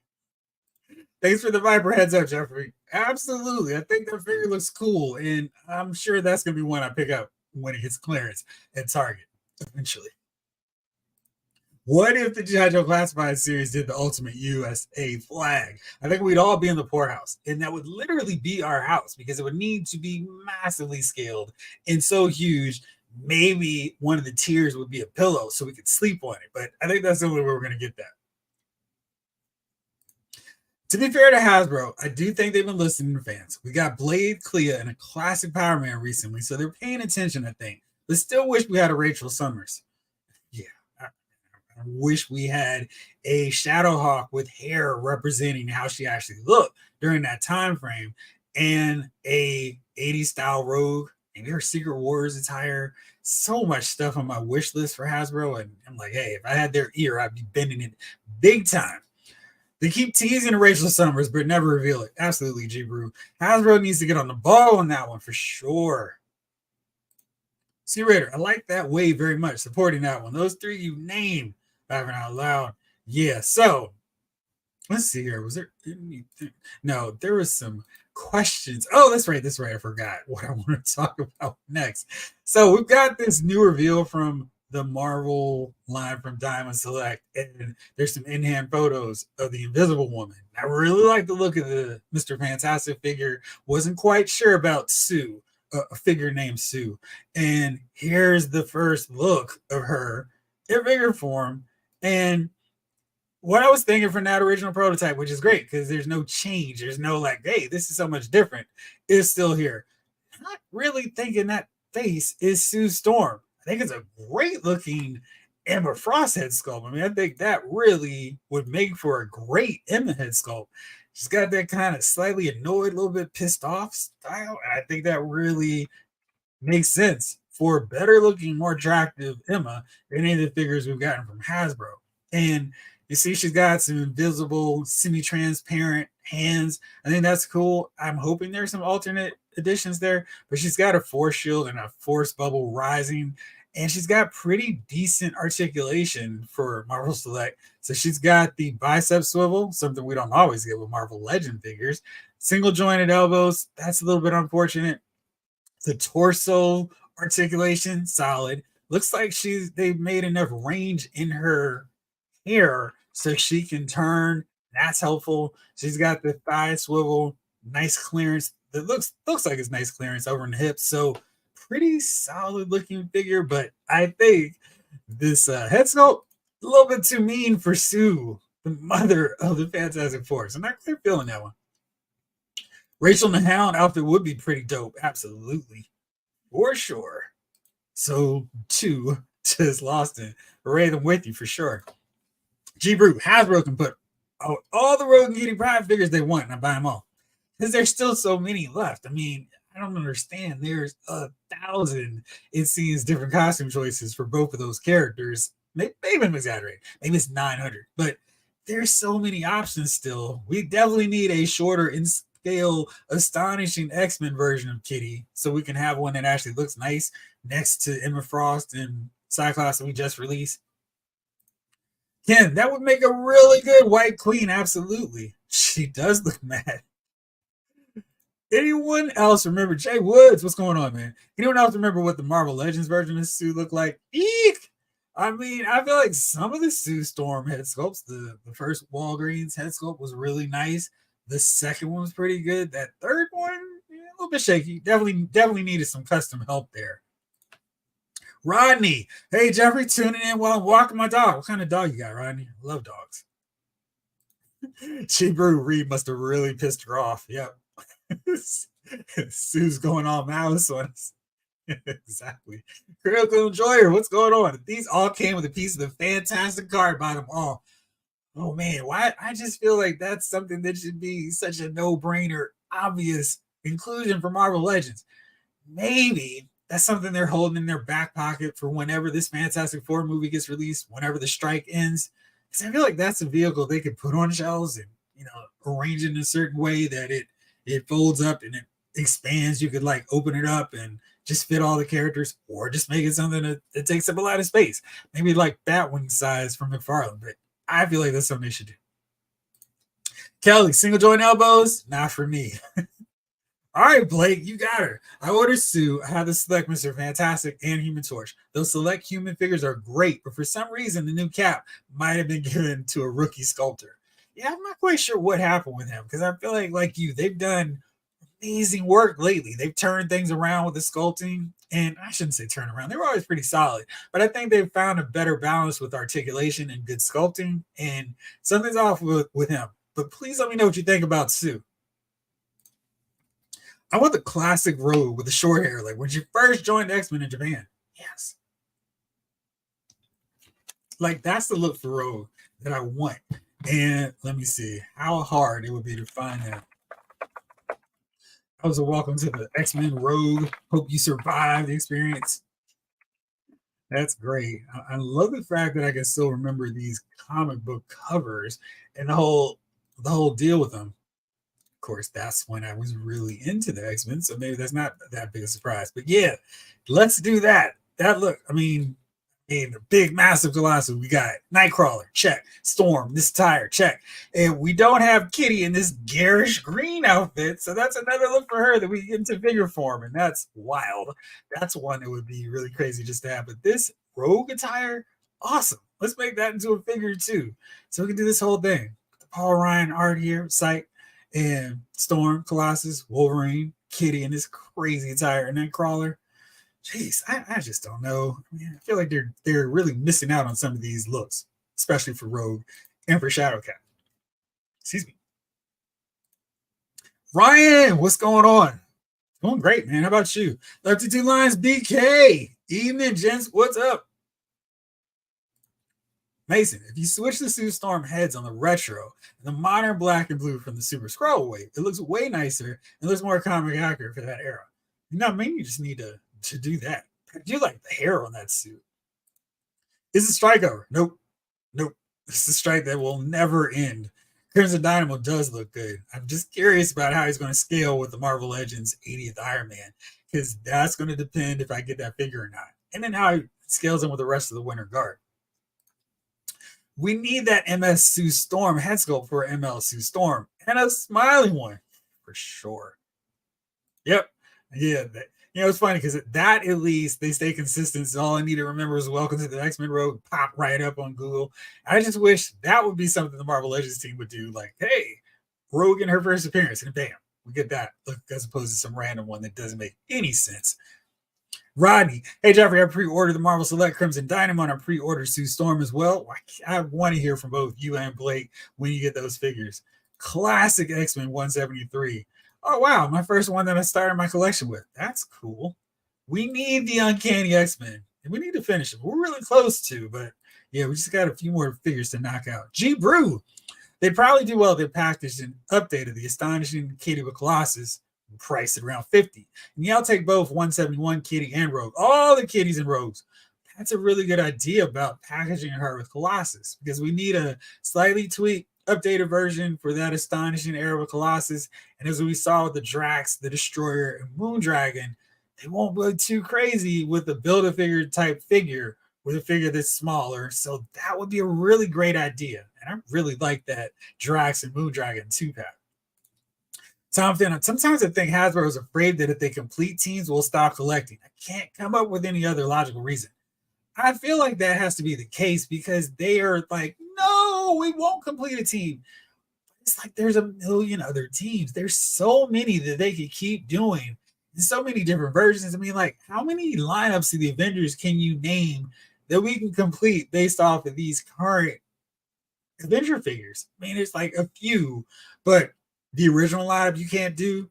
Thanks for the Viper heads up, Jeffrey. Absolutely. I think that figure looks cool. And I'm sure that's going to be one I pick up when it hits clearance at Target eventually. What if the G.I. Joe Classified series did the ultimate USA flag? I think we'd all be in the poorhouse, and that would literally be our house because it would need to be massively scaled and so huge. Maybe one of the tiers would be a pillow so we could sleep on it. But I think that's the only way we're going to get that. To be fair to Hasbro, I do think they've been listening to fans. We got Blade, Clea, and a classic Power Man recently, so they're paying attention, I think. But still wish we had a Rachel Summers. Yeah, I wish we had a Shadowhawk with hair representing how she actually looked during that time frame, and a 80s style Rogue, maybe her Secret Wars attire. So much stuff on my wish list for Hasbro, and I'm like, hey, if I had their ear, I'd be bending it big time. They keep teasing Rachel Summers, but never reveal it. Absolutely, G Brew. Hasbro needs to get on the ball on that one for sure. C Raider, I like that wave very much, supporting that one. Those three you named, laughing out loud. Yeah, so let's see here. Was there anything? No, there was some questions. Oh, that's right. I forgot what I want to talk about next. So we've got this new reveal from the Marvel line from Diamond Select, and there's some in-hand photos of the Invisible Woman. I really like the look of the Mr. Fantastic figure. Wasn't quite sure about Sue, a figure named Sue. And here's the first look of her in figure form. And what I was thinking from that original prototype, which is great because there's no change. There's no like, hey, this is so much different. It's still here. Not really thinking that face is Sue Storm. I think it's a great looking Emma Frost head sculpt. I mean, I think that really would make for a great Emma head sculpt. She's got that kind of slightly annoyed, a little bit pissed off style. And I think that really makes sense for a better looking, more attractive Emma than any of the figures we've gotten from Hasbro. And you see, she's got some invisible, semi-transparent hands. I think that's cool. I'm hoping there's some alternate additions there, but she's got a force shield and a force bubble rising, and she's got pretty decent articulation for Marvel Select. So she's got the bicep swivel, something we don't always get with Marvel Legend figures. Single jointed elbows, that's a little bit unfortunate. The torso articulation, solid. Looks like they've made enough range in her hair so she can turn. That's helpful. She's got the thigh swivel, nice clearance. It looks like it's nice clearance over in the hips. So pretty solid looking figure, but I think this head sculpt a little bit too mean for Sue, the mother of the Fantastic Four. So I'm not quite feeling that one. Rachel and the Hound outfit would be pretty dope. Absolutely. For sure. So two just lost it. Array them with you for sure. G Brew, Hasbro can put out all the Rogue and Kitty Pryde figures they want and I buy them all. Because there's still so many left. I mean, I don't understand. There's 1,000, it seems, different costume choices for both of those characters. Maybe I'm exaggerating. Maybe it's 900. But there's so many options still. We definitely need a shorter in scale, astonishing X-Men version of Kitty so we can have one that actually looks nice next to Emma Frost and Cyclops that we just released. Ken, that would make a really good White Queen. Absolutely. She does look mad. Anyone else remember Jay Woods? What's going on, man? Anyone else remember what the Marvel Legends version of Sue looked like? Eek! I mean, I feel like some of the Sue Storm head sculpts, the first Walgreens head sculpt was really nice. The second one was pretty good. That third one, a little bit shaky. Definitely needed some custom help there. Rodney, hey Jeffrey, tuning in while I'm walking my dog. What kind of dog you got, Rodney? I love dogs. She Brew Reed must have really pissed her off. Yep. Sue's going all malice on us. Exactly. Critical Enjoyer, what's going on? These all came with a piece of the Fantastic card by them all. Oh man, why? I just feel like that's something that should be such a no-brainer, obvious inclusion for Marvel Legends. Maybe that's something they're holding in their back pocket for whenever this Fantastic Four movie gets released, whenever the strike ends. Because I feel like that's a vehicle they could put on shelves and arrange it in a certain way that it folds up and it expands. You could like open it up and just fit all the characters, or just make it something that takes up a lot of space. Maybe like Batwing size from McFarlane, but I feel like that's something they should do. Kelly, single joint elbows, not for me. All right, Blake, you got her. I ordered Sue. I had to select Mr. Fantastic and Human Torch. Those select human figures are great, but for some reason, the new cap might have been given to a rookie sculptor. Yeah, I'm not quite sure what happened with him because I feel like you, they've done amazing work lately. They've turned things around with the sculpting, and I shouldn't say turn around. They were always pretty solid, but I think they've found a better balance with articulation and good sculpting, and something's off with him. But please let me know what you think about Sue. I want the classic Rogue with the short hair, like when she first joined X-Men in Japan. Yes. Like that's the look for Rogue that I want. And let me see how hard it would be to find that. Also, welcome to the X-Men Rogue. Hope you survived the experience. That's great. I love the fact that I can still remember these comic book covers and the whole deal with them. Of course, that's when I was really into the X-Men, so maybe that's not that big a surprise. But yeah, let's do that. That look, I mean, in the big, massive Colossus, we got Nightcrawler, check. Storm, this tire, check. And we don't have Kitty in this garish green outfit, so that's another look for her that we get into figure form, and that's wild. That's one that would be really crazy just to have. But this Rogue attire, awesome. Let's make that into a figure too, so we can do this whole thing. The Paul Ryan art here, psych, and Storm, Colossus, Wolverine, Kitty, and this crazy attire, and then Crawler. Jeez, I just don't know. I mean, I feel like they're really missing out on some of these looks, especially for Rogue and for Shadowcat. Excuse me. Ryan, what's going on? Going great, man. How about you? Lefty Two Lines BK. Evening, gents. What's up? Mason, if you switch the Sue Storm heads on the retro and the modern black and blue from the Super Scroll wave, it looks way nicer and looks more comic accurate for that era. You know, maybe you just need to do that. I do like the hair on that suit. Is it strike over? Nope. Nope. It's a strike that will never end. Crimson Dynamo does look good. I'm just curious about how he's going to scale with the Marvel Legends 80th Iron Man, because that's going to depend if I get that figure or not. And then how he scales in with the rest of the Winter Guard. We need that MS Sue Storm head sculpt for ML Sue Storm and a smiling one for sure. Yep. Yeah. It's funny because that at least they stay consistent. So all I need to remember is welcome to the X-Men Rogue, pop right up on Google. I just wish that would be something the Marvel Legends team would do. Like, hey, Rogue in her first appearance, and bam, we get that. Look, as opposed to some random one that doesn't make any sense. Rodney, hey Jeffrey, I pre-ordered the Marvel Select Crimson Dynamo and I pre-ordered Sue Storm as well. I want to hear from both you and Blake when you get those figures. Classic X-Men 173. Oh wow, my first one that I started my collection with. That's cool. We need the Uncanny X-Men, and we need to finish it. We're really close to, but yeah, we just got a few more figures to knock out. G Brew, they'd probably do well if they packaged and updated the Astonishing Kitty with Colossus, priced at around 50. And yeah, I'll take both 171 Kitty and Rogue, all the Kitties and Rogues. That's a really good idea about packaging her with Colossus, because we need a slightly tweaked, updated version for that Astonishing era with Colossus. And as we saw with the Drax, the Destroyer, and Moondragon, they won't go too crazy with the Build-A-Figure type figure with a figure that's smaller. So that would be a really great idea. And I really like that Drax and Moondragon 2-pack. Sometimes I think Hasbro is afraid that if they complete teams, we'll stop collecting. I can't come up with any other logical reason. I feel like that has to be the case because they are like, no, we won't complete a team. It's like there's a million other teams. There's so many that they could keep doing. And so many different versions. I mean, like, how many lineups of the Avengers can you name that we can complete based off of these current Avenger figures? I mean, it's like a few, but the original lineup you can't do.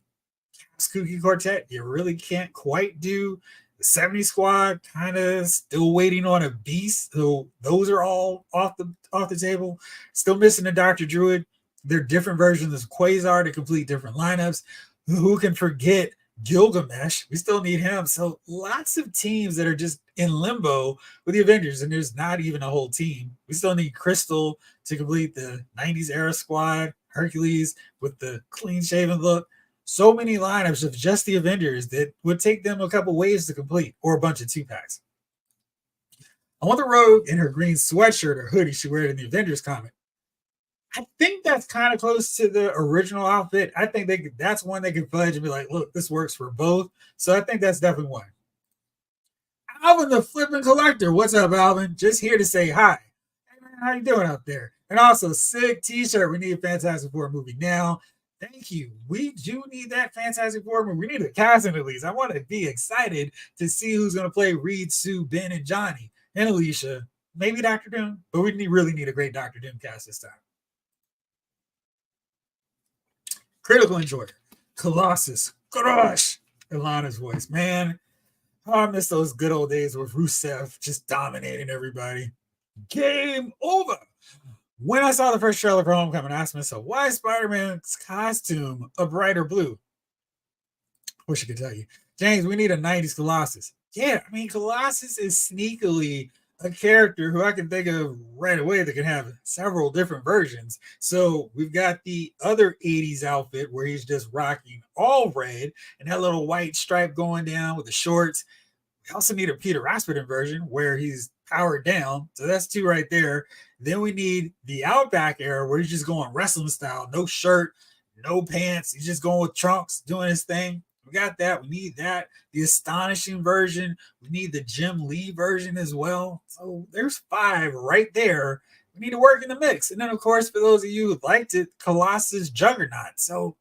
Kooky Quartet, you really can't quite do. The 70 Squad, kind of still waiting on a Beast. So those are all off the table. Still missing a Dr. Druid. They're different versions of Quasar to complete different lineups. Who can forget Gilgamesh? We still need him. So lots of teams that are just in limbo with the Avengers, and there's not even a whole team. We still need Crystal to complete the 90s era squad, Hercules with the clean-shaven look. So many lineups of just the Avengers that would take them a couple waves to complete, or a bunch of 2-packs. I want the Rogue in her green sweatshirt or hoodie she wears in the Avengers comic. I think that's kind of close to the original outfit. I think that's one they could fudge and be like, look, this works for both. So I think that's definitely one. Alvin the flipping collector. What's up, Alvin? Just here to say hi. Hey, man, how you doing out there? And also, sick t-shirt. We need a Fantastic Four movie now. Thank you. We do need that Fantastic Four movie. We need a casting at least. I want to be excited to see who's going to play Reed, Sue, Ben, and Johnny, and Alicia. Maybe Doctor Doom, but we really need a great Doctor Doom cast this time. Critical Enjoyer. Colossus. Crush. Ilana's voice. Man, I miss those good old days with Rusev just dominating everybody. Game over. When I saw the first trailer for Homecoming, I asked myself, why is Spider-Man's costume a brighter blue? Wish I could tell you. James, we need a 90s Colossus. Yeah, I mean, Colossus is sneakily a character who I can think of right away that can have several different versions. So we've got the other 80s outfit where he's just rocking all red and that little white stripe going down with the shorts. We also need a Peter Rasputin version where he's powered down. So that's two right there. Then we need the Outback era where he's just going wrestling style, no shirt, no pants. He's just going with trunks, doing his thing. We got that. We need that. The Astonishing version. We need the Jim Lee version as well. So there's 5 right there. We need to work in the mix. And then, of course, for those of you who liked it, Colossus Juggernaut. So,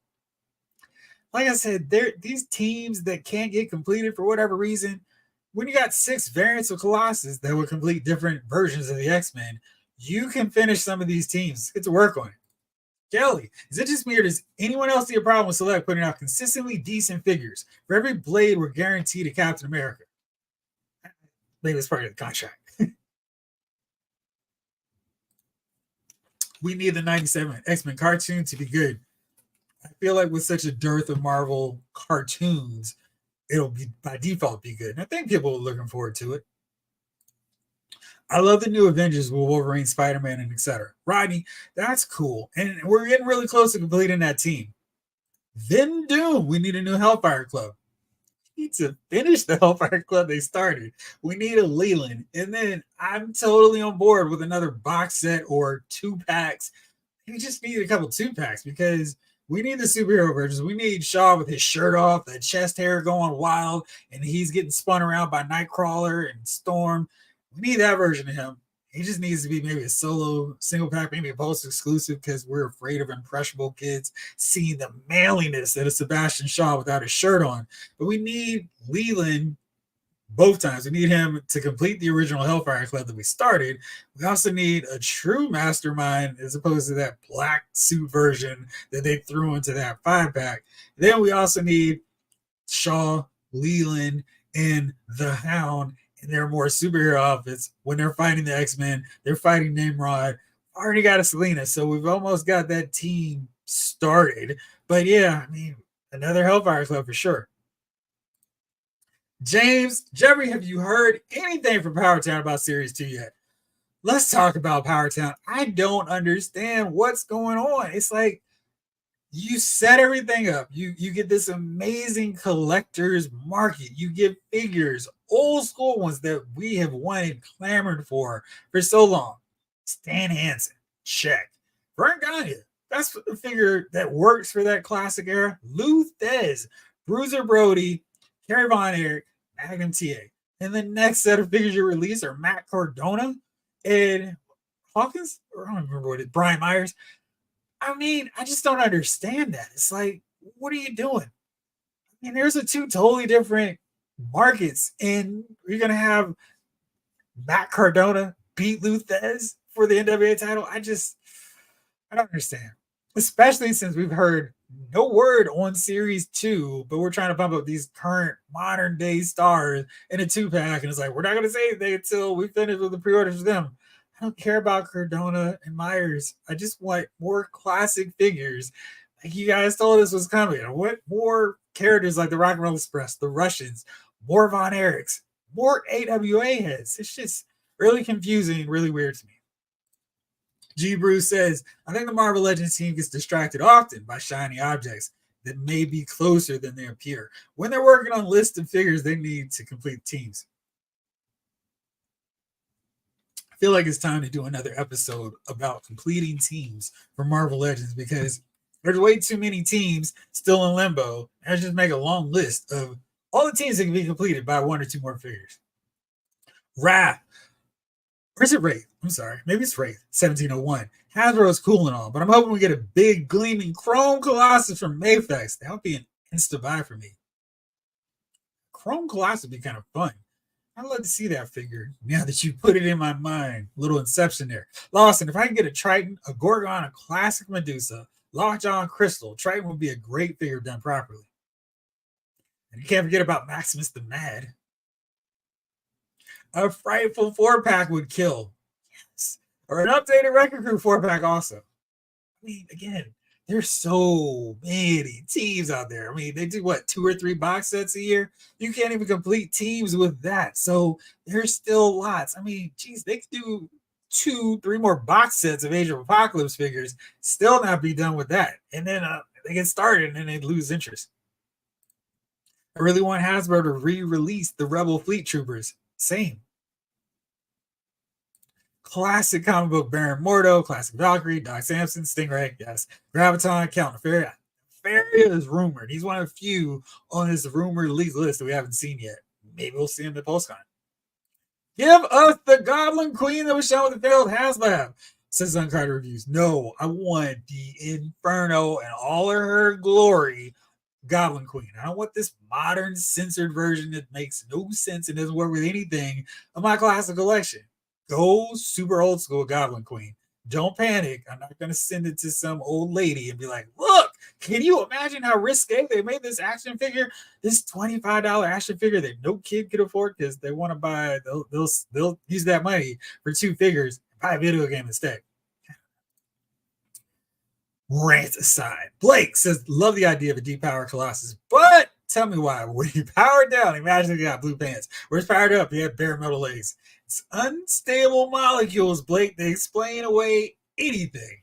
like I said, these teams that can't get completed for whatever reason, when you got 6 variants of Colossus that would complete different versions of the X-Men, you can finish some of these teams. Get to work on it. Kelly, is it just me or does anyone else see a problem with Select putting out consistently decent figures? For every Blade, we're guaranteed a Captain America. Maybe it's part of the contract. We need the 97 X-Men cartoon to be good. I feel like with such a dearth of Marvel cartoons, it'll be by default be good. And I think people are looking forward to it. I love the new Avengers with Wolverine, Spider-Man, and etc. Rodney, that's cool. And we're getting really close to completing that team. Then Doom, we need a new Hellfire Club. We need to finish the Hellfire Club they started. We need a Leland. And then I'm totally on board with another box set or 2 packs. We just need a couple 2 packs because we need the superhero versions. We need Shaw with his shirt off, the chest hair going wild, and he's getting spun around by Nightcrawler and Storm. We need that version of him. He just needs to be maybe a solo single pack, maybe a post exclusive because we're afraid of impressionable kids seeing the manliness that is Sebastian Shaw without his shirt on. But we need Leland both times. We need him to complete the original Hellfire Club that we started. We also need a true mastermind as opposed to that black suit version that they threw into that 5-pack. Then we also need Shaw, Leland, and the Hound in their more superhero outfits. When they're fighting the X-Men, they're fighting Nimrod. Already got a Selena, so we've almost got that team started. But yeah, I mean, another Hellfire Club for sure. James, Jeffrey, have you heard anything from Power Town about Series 2 yet? Let's talk about Power Town. I don't understand what's going on. It's like you set everything up. You get this amazing collector's market. You get figures, old school ones that we have wanted, clamored for so long. Stan Hansen, check. Vern Gagne, that's a figure that works for that classic era. Lou Thez, Bruiser Brody, Kerry Von Erich, Magnum TA. And the next set of figures you release are Matt Cardona and Hawkins, or I don't remember what it is, Brian Myers. I mean, I just don't understand that. It's like, what are you doing? I mean, there's 2 totally different markets, and you're going to have Matt Cardona beat Lou Thez for the NWA title. I don't understand. Especially since we've heard no word on Series 2, but we're trying to pump up these current modern day stars in a 2-pack. And it's like, we're not going to say anything until we finish with the pre-orders for them. I don't care about Cardona and Myers. I just want more classic figures. Like you guys told us was coming. I want more characters like the Rock and Roll Express, the Russians, more Von Erichs, more AWA heads. It's just really confusing, really weird to me. G. Bruce says, I think the Marvel Legends team gets distracted often by shiny objects that may be closer than they appear. When they're working on lists of figures, they need to complete teams. feel like it's time to do another episode about completing teams for Marvel Legends because there's way too many teams still in limbo. And I just make a long list of all the teams that can be completed by one or two more figures. Wrath. Or is it Wraith? I'm sorry. Maybe it's Wraith. 1701. Hasbro is cool and all, but I'm hoping we get a big gleaming Chrome Colossus from Mafex. That would be an insta buy for me. Chrome Colossus would be kind of fun. I'd love to see that figure now that you put it in my mind. Little inception there. Lawson, if I can get a Triton, a Gorgon, a classic Medusa, Lockjaw, and Crystal, Triton would be a great figure done properly. And you can't forget about Maximus the Mad. A Frightful 4-pack would kill. Yes. Or an updated Record Crew 4-pack also. I mean, again, there's so many teams out there. I mean, they do what, 2 or 3 box sets a year? You can't even complete teams with that. So there's still lots. I mean, geez, they could do 2, 3 more box sets of Age of Apocalypse figures, still not be done with that. And then they get started and then they lose interest. I really want Hasbro to re-release the Rebel Fleet Troopers. Same. Classic comic book Baron Mordo, classic Valkyrie, Doc Samson, Stingray, yes. Graviton, Count Nefaria. Nefaria is rumored. He's one of the few on this rumored leaked list that we haven't seen yet. Maybe we'll see him at PulseCon. Give us the Goblin Queen that was shown with the failed HasLab, says Uncarded Reviews. No, I want the Inferno and all of her glory Goblin Queen. I don't want this modern censored version that makes no sense and doesn't work with anything of my classic collection. Go super old school Goblin Queen. Don't panic. I'm not going to send it to some old lady and be like, look, can you imagine how risque they made this action figure? This $25 action figure that no kid could afford because they want to buy, they'll use that money for 2 figures and buy a video game instead. Rant aside, Blake says, love the idea of a deep power Colossus, but tell me why. When you power down, imagine you got blue pants. Where's powered up? You have bare metal legs. It's unstable molecules, Blake. They explain away anything.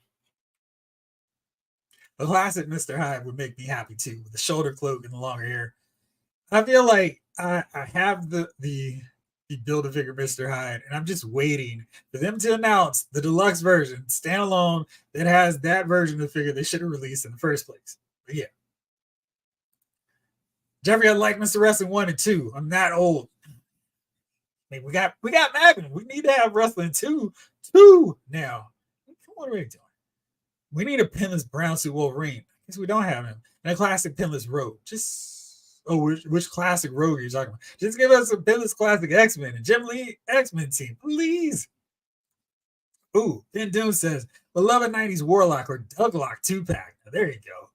The classic Mr. Hyde would make me happy too, with the shoulder cloak and the longer hair. I feel like I have the Build-A-Figure Mr. Hyde, and I'm just waiting for them to announce the deluxe version, standalone, that has that version of the figure they should have released in the first place. But yeah. Jeffrey, I like Mr. Wrestling 1 and 2. I'm not old. I mean, we got Magnum. We need to have Wrestling 2 now. What are we doing? We need a pinless brown suit Wolverine. I guess we don't have him. And a classic pinless Rogue. Which classic Rogue are you talking about? Just give us a pinless classic X-Men and Jim Lee X-Men team, please. Ooh, Ben Doom says, beloved 90s Warlock or Douglock 2-pack. Now, there you go.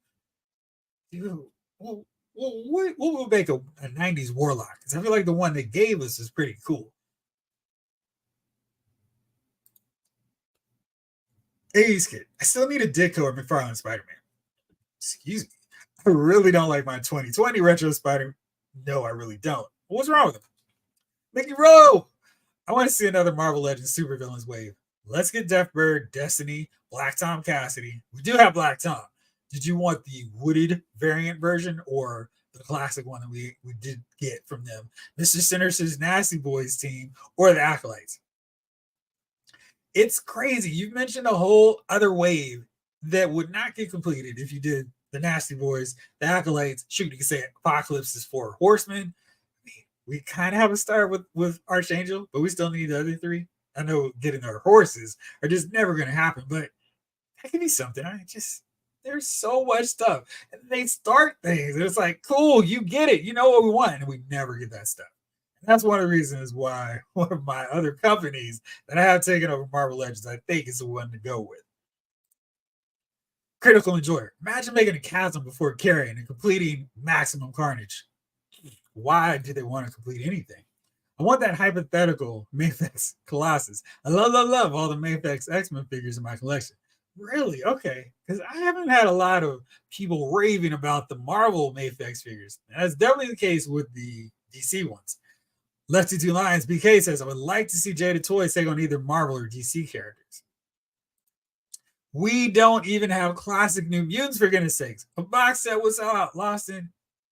Dude, well, what would make a 90s Warlock? Because I feel like the one they gave us is pretty cool. 80s kid. I still need a Ditko or McFarlane Spider-Man. Excuse me. I really don't like my 2020 retro Spider. No, I really don't. What's wrong with him? Mickey Rowe. I want to see another Marvel Legends supervillains wave. Let's get Deathbird, Destiny, Black Tom Cassidy. We do have Black Tom. Did you want the wooded variant version or the classic one that we did get from them? Mr. Sinister's Nasty Boys team or the Acolytes? It's crazy. You've mentioned a whole other wave that would not get completed if you did the Nasty Boys, the Acolytes. Shoot, you can say Apocalypse is 4 Horsemen. We kind of have a start with Archangel, but we still need the other 3. I know getting our horses are just never going to happen, but that could be something. There's so much stuff. And they start things. And it's like, cool, you get it. You know what we want. And we never get that stuff. And that's one of the reasons why one of my other companies that I have taken over Marvel Legends, I think is the one to go with. Critical Enjoyer. Imagine making a chasm before carrying and completing Maximum Carnage. Why do they want to complete anything? I want that hypothetical Mafex Colossus. I love all the Mafex X-Men figures in my collection. Really? Okay. Because I haven't had a lot of people raving about the Marvel Mafex figures. And that's definitely the case with the DC ones. Lefty Two Lions BK says, I would like to see Jada Toys take on either Marvel or DC characters. We don't even have classic New Mutants, for goodness sakes. A box set was out, lost in.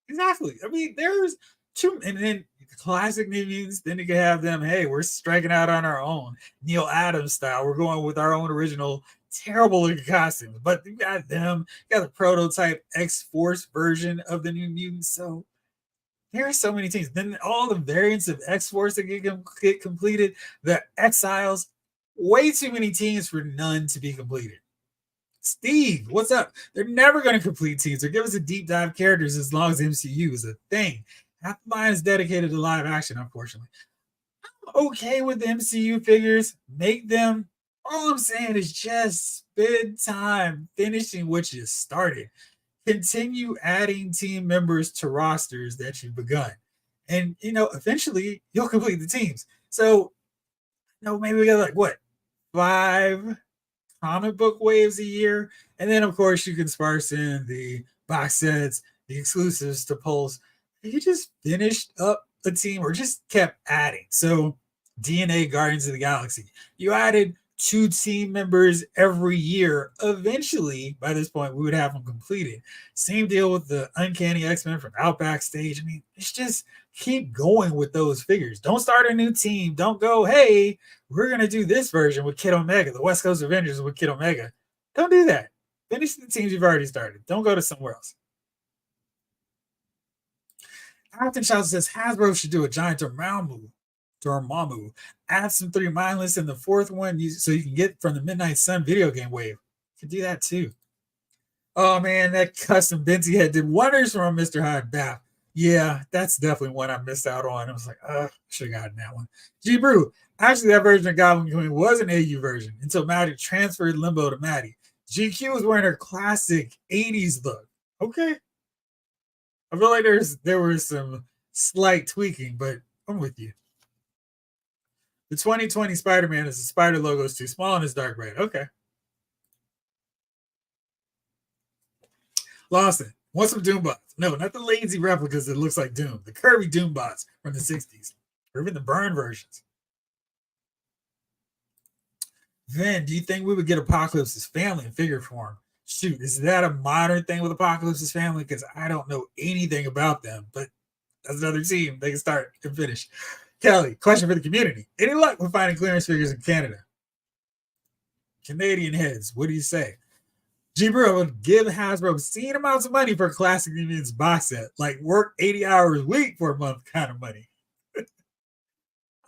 Exactly. I mean, there's two, and then classic New Mutants. Then you can have them, hey, we're striking out on our own. Neil Adams style. We're going with our own original terrible looking costumes. But you got them, you got the prototype X-Force version of the New Mutants. So there are so many teams. Then all the variants of X-Force that get completed, the Exiles, way too many teams for none to be completed. Steve, what's up? They're never going to complete teams or give us a deep dive characters as long as MCU is a thing. Half the line is dedicated to live action, unfortunately. I'm okay with MCU figures. Make them. All I'm saying is just spend time finishing what you started. Continue adding team members to rosters that you've begun. And, eventually you'll complete the teams. So, maybe we got like what? 5 comic book waves a year. And then, of course, you can sparse in the box sets, the exclusives to Pulse. You just finished up a team or just kept adding. So, DNA Guardians of the Galaxy, you added 2 team members every year. Eventually, by this point, we would have them completed. Same deal with the Uncanny X-Men from Outback Stage. I mean, it's just keep going with those figures. Don't start a new team. Don't go, hey, we're going to do this version with Kid Omega, the West Coast Avengers with Kid Omega. Don't do that. Finish the teams you've already started. Don't go to somewhere else. Captain Child says Hasbro should do a giant Dormammu. Add some 3 mindless in the 4th one so you can get from the Midnight Sun video game wave. You can do that too. Oh man, that custom Benty head did wonders for Mr. Hyde Bath. Yeah, that's definitely one I missed out on. I was like, should have gotten that one. G Brew, actually, that version of Goblin Queen was an AU version until Maddie transferred Limbo to Maddie. GQ was wearing her classic 80s look. Okay. I feel like there was some slight tweaking, but I'm with you. The 2020 Spider-Man is the spider logo is too small and it's dark red. Okay. Lawson, want some Doombots? No, not the lazy replicas that looks like Doom. The Kirby Doombots from the 60s. Or even the burn versions. Then, do you think we would get Apocalypse's family in figure form? Shoot, is that a modern thing with Apocalypse's family? Because I don't know anything about them, but that's another team. They can start and finish. Kelly, question for the community. Any luck with finding clearance figures in Canada? Canadian heads, what do you say? G-Bro would give Hasbro obscene amounts of money for a classic Mutants box set, like work 80 hours a week for a month kind of money.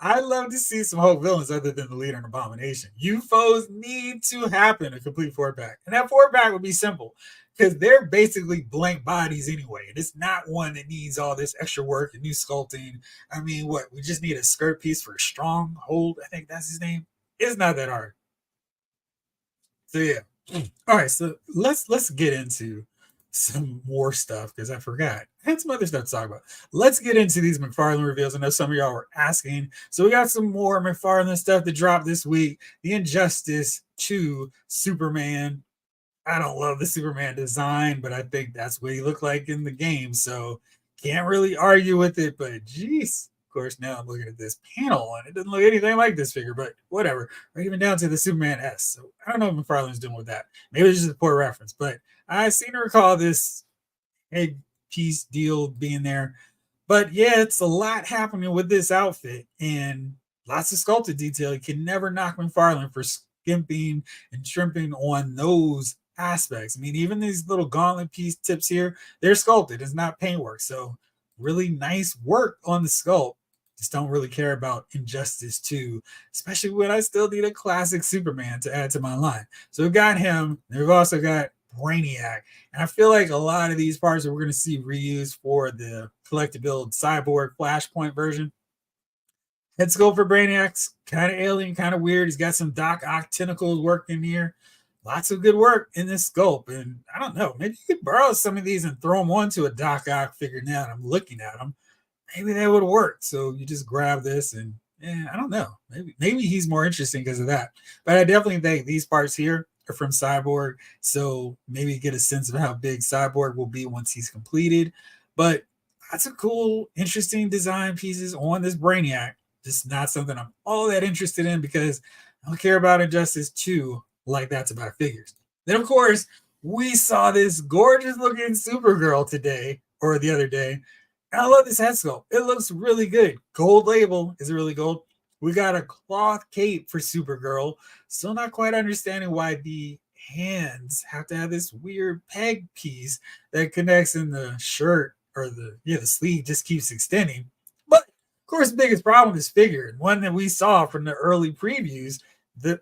I'd love to see some Hulk villains other than the Leader and Abomination. UFOs need to happen, a complete 4-pack. And that 4-pack would be simple because they're basically blank bodies anyway. And it's not one that needs all this extra work and new sculpting. I mean, what? We just need a skirt piece for Stronghold. I think that's his name. It's not that hard. So, yeah. All right. So let's get into some more stuff because I forgot. I had some other stuff to talk about. Let's get into these McFarlane reveals. I know some of y'all were asking. So we got some more McFarlane stuff to drop this week. The Injustice 2 Superman. I don't love the Superman design, but I think that's what he looked like in the game. So can't really argue with it. But geez, of course, now I'm looking at this panel and it doesn't look anything like this figure, but whatever. Or even down to the Superman S. So I don't know what McFarlane's doing with that. Maybe it's just a poor reference, but I seem to recall this egg piece deal being there. But yeah, it's a lot happening with this outfit and lots of sculpted detail. You can never knock McFarlane for skimping and shrimping on those aspects. I mean, even these little gauntlet piece tips here, they're sculpted. It's not paintwork. So really nice work on the sculpt. Just don't really care about Injustice 2, especially when I still need a classic Superman to add to my line. So we've got him. We've also got Brainiac. And I feel like a lot of these parts that we're going to see reused for the collective build Cyborg Flashpoint version. Head sculpt for Brainiac's kind of alien, kind of weird. He's got some Doc Ock tentacles working here. Lots of good work in this sculpt. And I don't know, maybe you could borrow some of these and throw them onto a Doc Ock figure now that I'm looking at them. Maybe that would work. So you just grab this and I don't know. Maybe he's more interesting because of that. But I definitely think these parts here are from Cyborg. So maybe get a sense of how big Cyborg will be once he's completed. But lots of cool, interesting design pieces on this Brainiac. Just not something I'm all that interested in because I don't care about Injustice 2 like that's about figures. Then, of course, we saw this gorgeous looking Supergirl today or the other day. And I love this head sculpt. It looks really good. Gold label. Is it really gold? We got a cloth cape for Supergirl. Still not quite understanding why the hands have to have this weird peg piece that connects in the shirt, or the sleeve just keeps extending. But of course, the biggest problem is figure, and one that we saw from the early previews,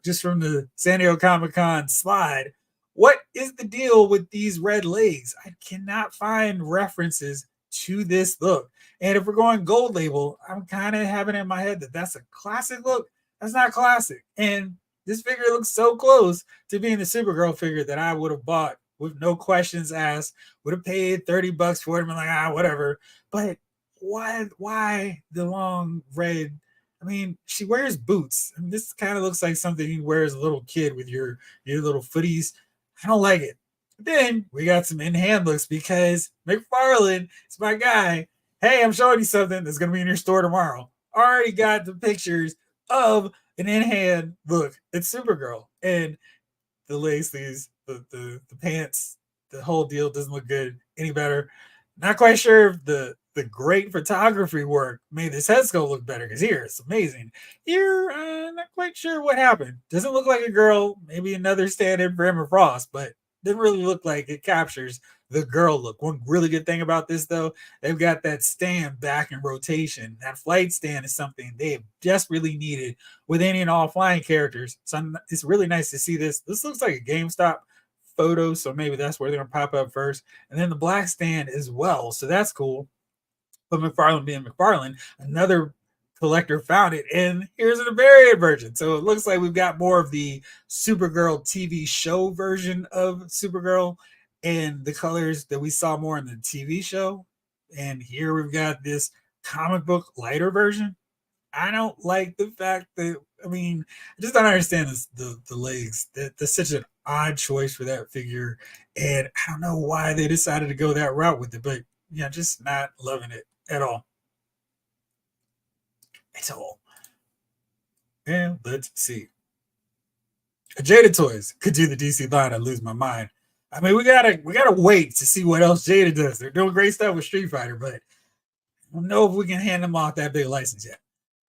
just from the San Diego Comic-Con slide. What is the deal with these red legs? I cannot find references to this look. And if we're going gold label, I'm kind of having in my head that that's a classic look. That's not classic. And this figure looks so close to being the Supergirl figure that I would have bought with no questions asked, would have paid $30 for it and been like, whatever. But why the long red? I mean, she wears boots. I mean, this kind of looks like something you wear as a little kid with your little footies. I don't like it. Then we got some in-hand looks because McFarlane is my guy. Hey, I'm showing you something that's going to be in your store tomorrow. Already got the pictures of an in-hand look. It's Supergirl. And the leg sleeves, the pants, the whole deal doesn't look good any better. Not quite sure if the great photography work made this head sculpt look better, because here it's amazing. Here, not quite sure what happened. Doesn't look like a girl. Maybe another stand-in for Emma Frost, but didn't really look like it captures the girl look. One really good thing about this, though, they've got that stand back in rotation. That flight stand is something they've desperately needed with any and all flying characters. So it's really nice to see this. This looks like a GameStop photo, so maybe that's where they're going to pop up first. And then the black stand as well, so that's cool. But McFarlane being McFarlane, another collector found it, and here's a variant version. So it looks like we've got more of the Supergirl TV show version of Supergirl and the colors that we saw more in the TV show. And here we've got this comic book lighter version. I don't like the fact that, I mean, I just don't understand the legs. That's such an odd choice for that figure. And I don't know why they decided to go that route with it, but yeah, just not loving it at all. At all. And let's see. Jada Toys could do the DC line. I lose my mind. I mean, we gotta wait to see what else Jada does. They're doing great stuff with Street Fighter, but I don't know if we can hand them off that big license yet.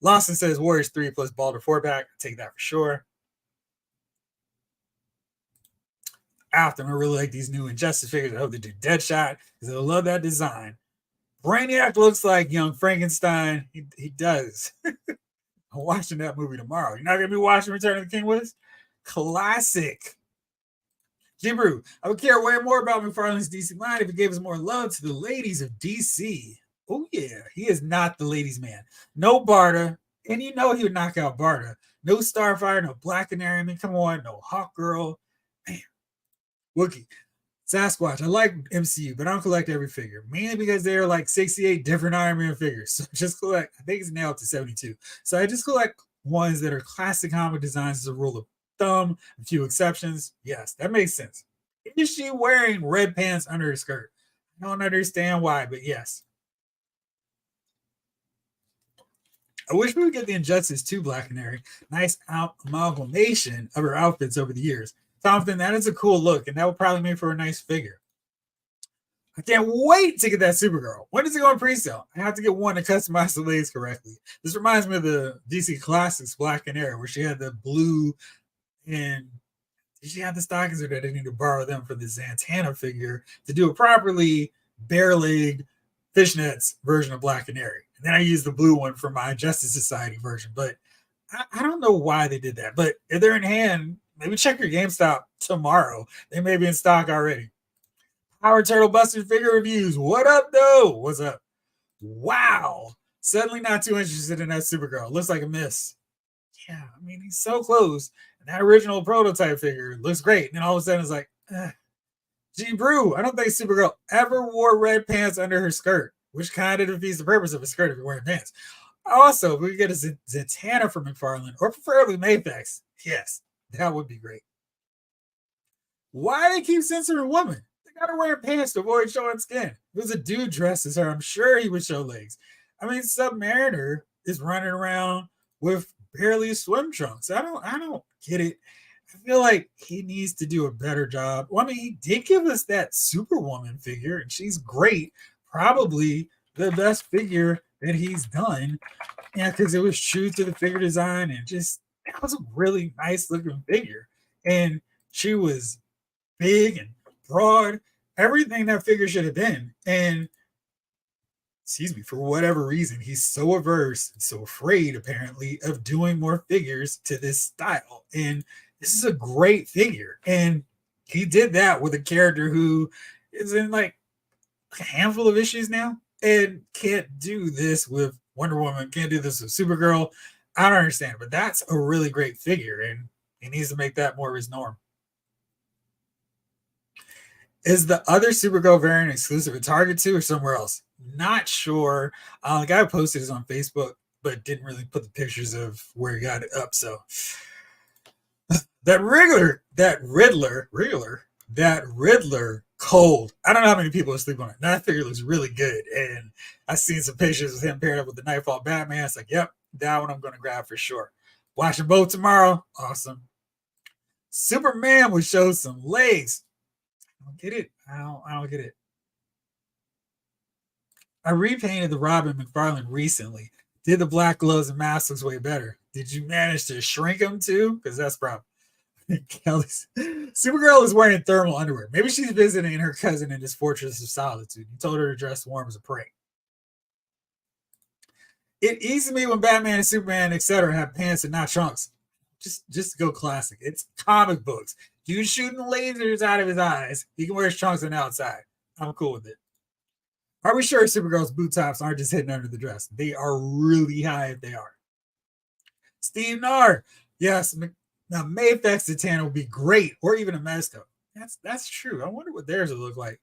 Lawson says Warriors 3 plus Balder 4 back. Take that for sure. After, I really like these new Injustice figures. I hope they do Deadshot because I love that design. Brainiac looks like young Frankenstein. He does. I'm watching that movie tomorrow. You're not going to be watching Return of the King with us? Classic. Jibru, I would care way more about McFarlane's DC line if he gave us more love to the ladies of DC. Oh, yeah. He is not the ladies' man. No Barda. And you know he would knock out Barda. No Starfire, no Black Canary. I mean, come on. No Hawk Girl. Man. Wookie. Sasquatch, I like MCU, but I don't collect every figure, mainly because there are like 68 different Iron Man figures. So just collect, I think it's now up to 72. So I just collect ones that are classic comic designs as a rule of thumb, a few exceptions. Yes, that makes sense. Is she wearing red pants under her skirt? I don't understand why, but yes. I wish we would get the Injustice 2 Black Canary. Nice amalgamation of her outfits over the years. Something that is a cool look, and that would probably make for a nice figure. I can't wait to get that Supergirl. When does it go on pre-sale? I have to get one to customize the legs correctly. This reminds me of the DC Classics Black Canary, where she had the blue, and did she have the stockings, or did I need to borrow them for the Zatanna figure to do a properly bare-legged fishnets version of Black Canary? And then I used the blue one for my Justice Society version, but I don't know why they did that. But if they're in hand, maybe check your GameStop tomorrow. They may be in stock already. Power Turtle Buster figure reviews. What up, though? What's up? Wow. Suddenly not too interested in that Supergirl. Looks like a miss. Yeah, I mean, he's so close. And that original prototype figure looks great. And then all of a sudden it's like, G Brew, I don't think Supergirl ever wore red pants under her skirt, which kind of defeats the purpose of a skirt if you're wearing pants. Also, if we get a Zatanna from McFarlane, or preferably Mafex, yes, that would be great. Why they keep censoring women? They gotta wear pants to avoid showing skin. If it was a dude dressed as her, I'm sure he would show legs. I mean, Submariner is running around with barely swim trunks. I don't get it. I feel like he needs to do a better job. Well, I mean, he did give us that Superwoman figure, and she's great. Probably the best figure that he's done. Yeah, because it was true to the figure design and just it was a really nice looking figure. And she was big and broad, everything that figure should have been. And excuse me, for whatever reason, he's so averse, so afraid apparently of doing more figures to this style. And this is a great figure. And he did that with a character who is in like a handful of issues now and can't do this with Wonder Woman, can't do this with Supergirl. I don't understand, but that's a really great figure, and he needs to make that more of his norm. Is the other Supergirl variant exclusive at Target too or somewhere else? Not sure. The guy who posted is on Facebook, but didn't really put the pictures of where he got it up. So that Riddler cold. I don't know how many people are sleeping on it. That figure looks really good. And I've seen some pictures of him paired up with the Nightfall Batman. It's like, yep, that one I'm going to grab for sure. Watching both tomorrow. Awesome. Superman would show some legs. I don't get it. I don't get it. I repainted the Robin McFarlane recently. Did the black gloves and mask looks way better. Did you manage to shrink them too? Because that's probably Kelly's Supergirl is wearing thermal underwear. Maybe she's visiting her cousin in this fortress of solitude. He told her to dress warm as a prank. It eased me when Batman and Superman, etc., have pants and not trunks. Just go classic. It's comic books. Dude shooting lasers out of his eyes. He can wear his trunks on the outside. I'm cool with it. Are we sure Supergirl's boot tops aren't just hidden under the dress? They are really high if they are. Steve Nair. Yes, now Mayfex Zatanna would be great, or even a Mezco. That's true. I wonder what theirs would look like.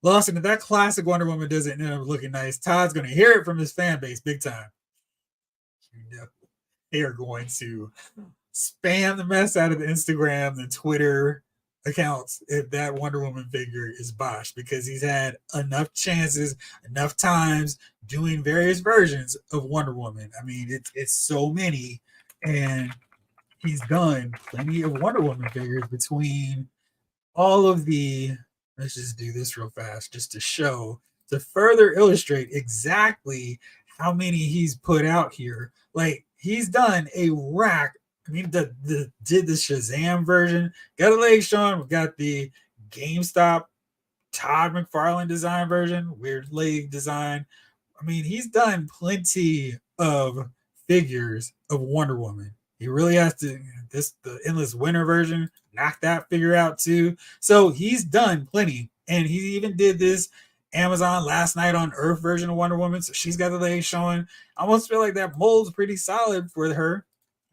Lawson, if that classic Wonder Woman doesn't end up looking nice, Todd's going to hear it from his fan base big time. You know, they are going to spam the mess out of the Instagram, the Twitter accounts if that Wonder Woman figure is botched, because he's had enough chances, enough times doing various versions of Wonder Woman. I mean, it's so many, and he's done plenty of Wonder Woman figures between all of the. Let's just do this real fast just to show, to further illustrate exactly how many he's put out here. Like, he's done a rack. I mean, did the Shazam version, got a leg showing. We got the GameStop Todd McFarlane design version, weird leg design. I mean, he's done plenty of figures of Wonder Woman. He really has to, the Endless Winter version, knock that figure out too. So he's done plenty. And he even did this Amazon Last Night on Earth version of Wonder Woman. So she's got the legs showing. I almost feel like that mold's pretty solid for her.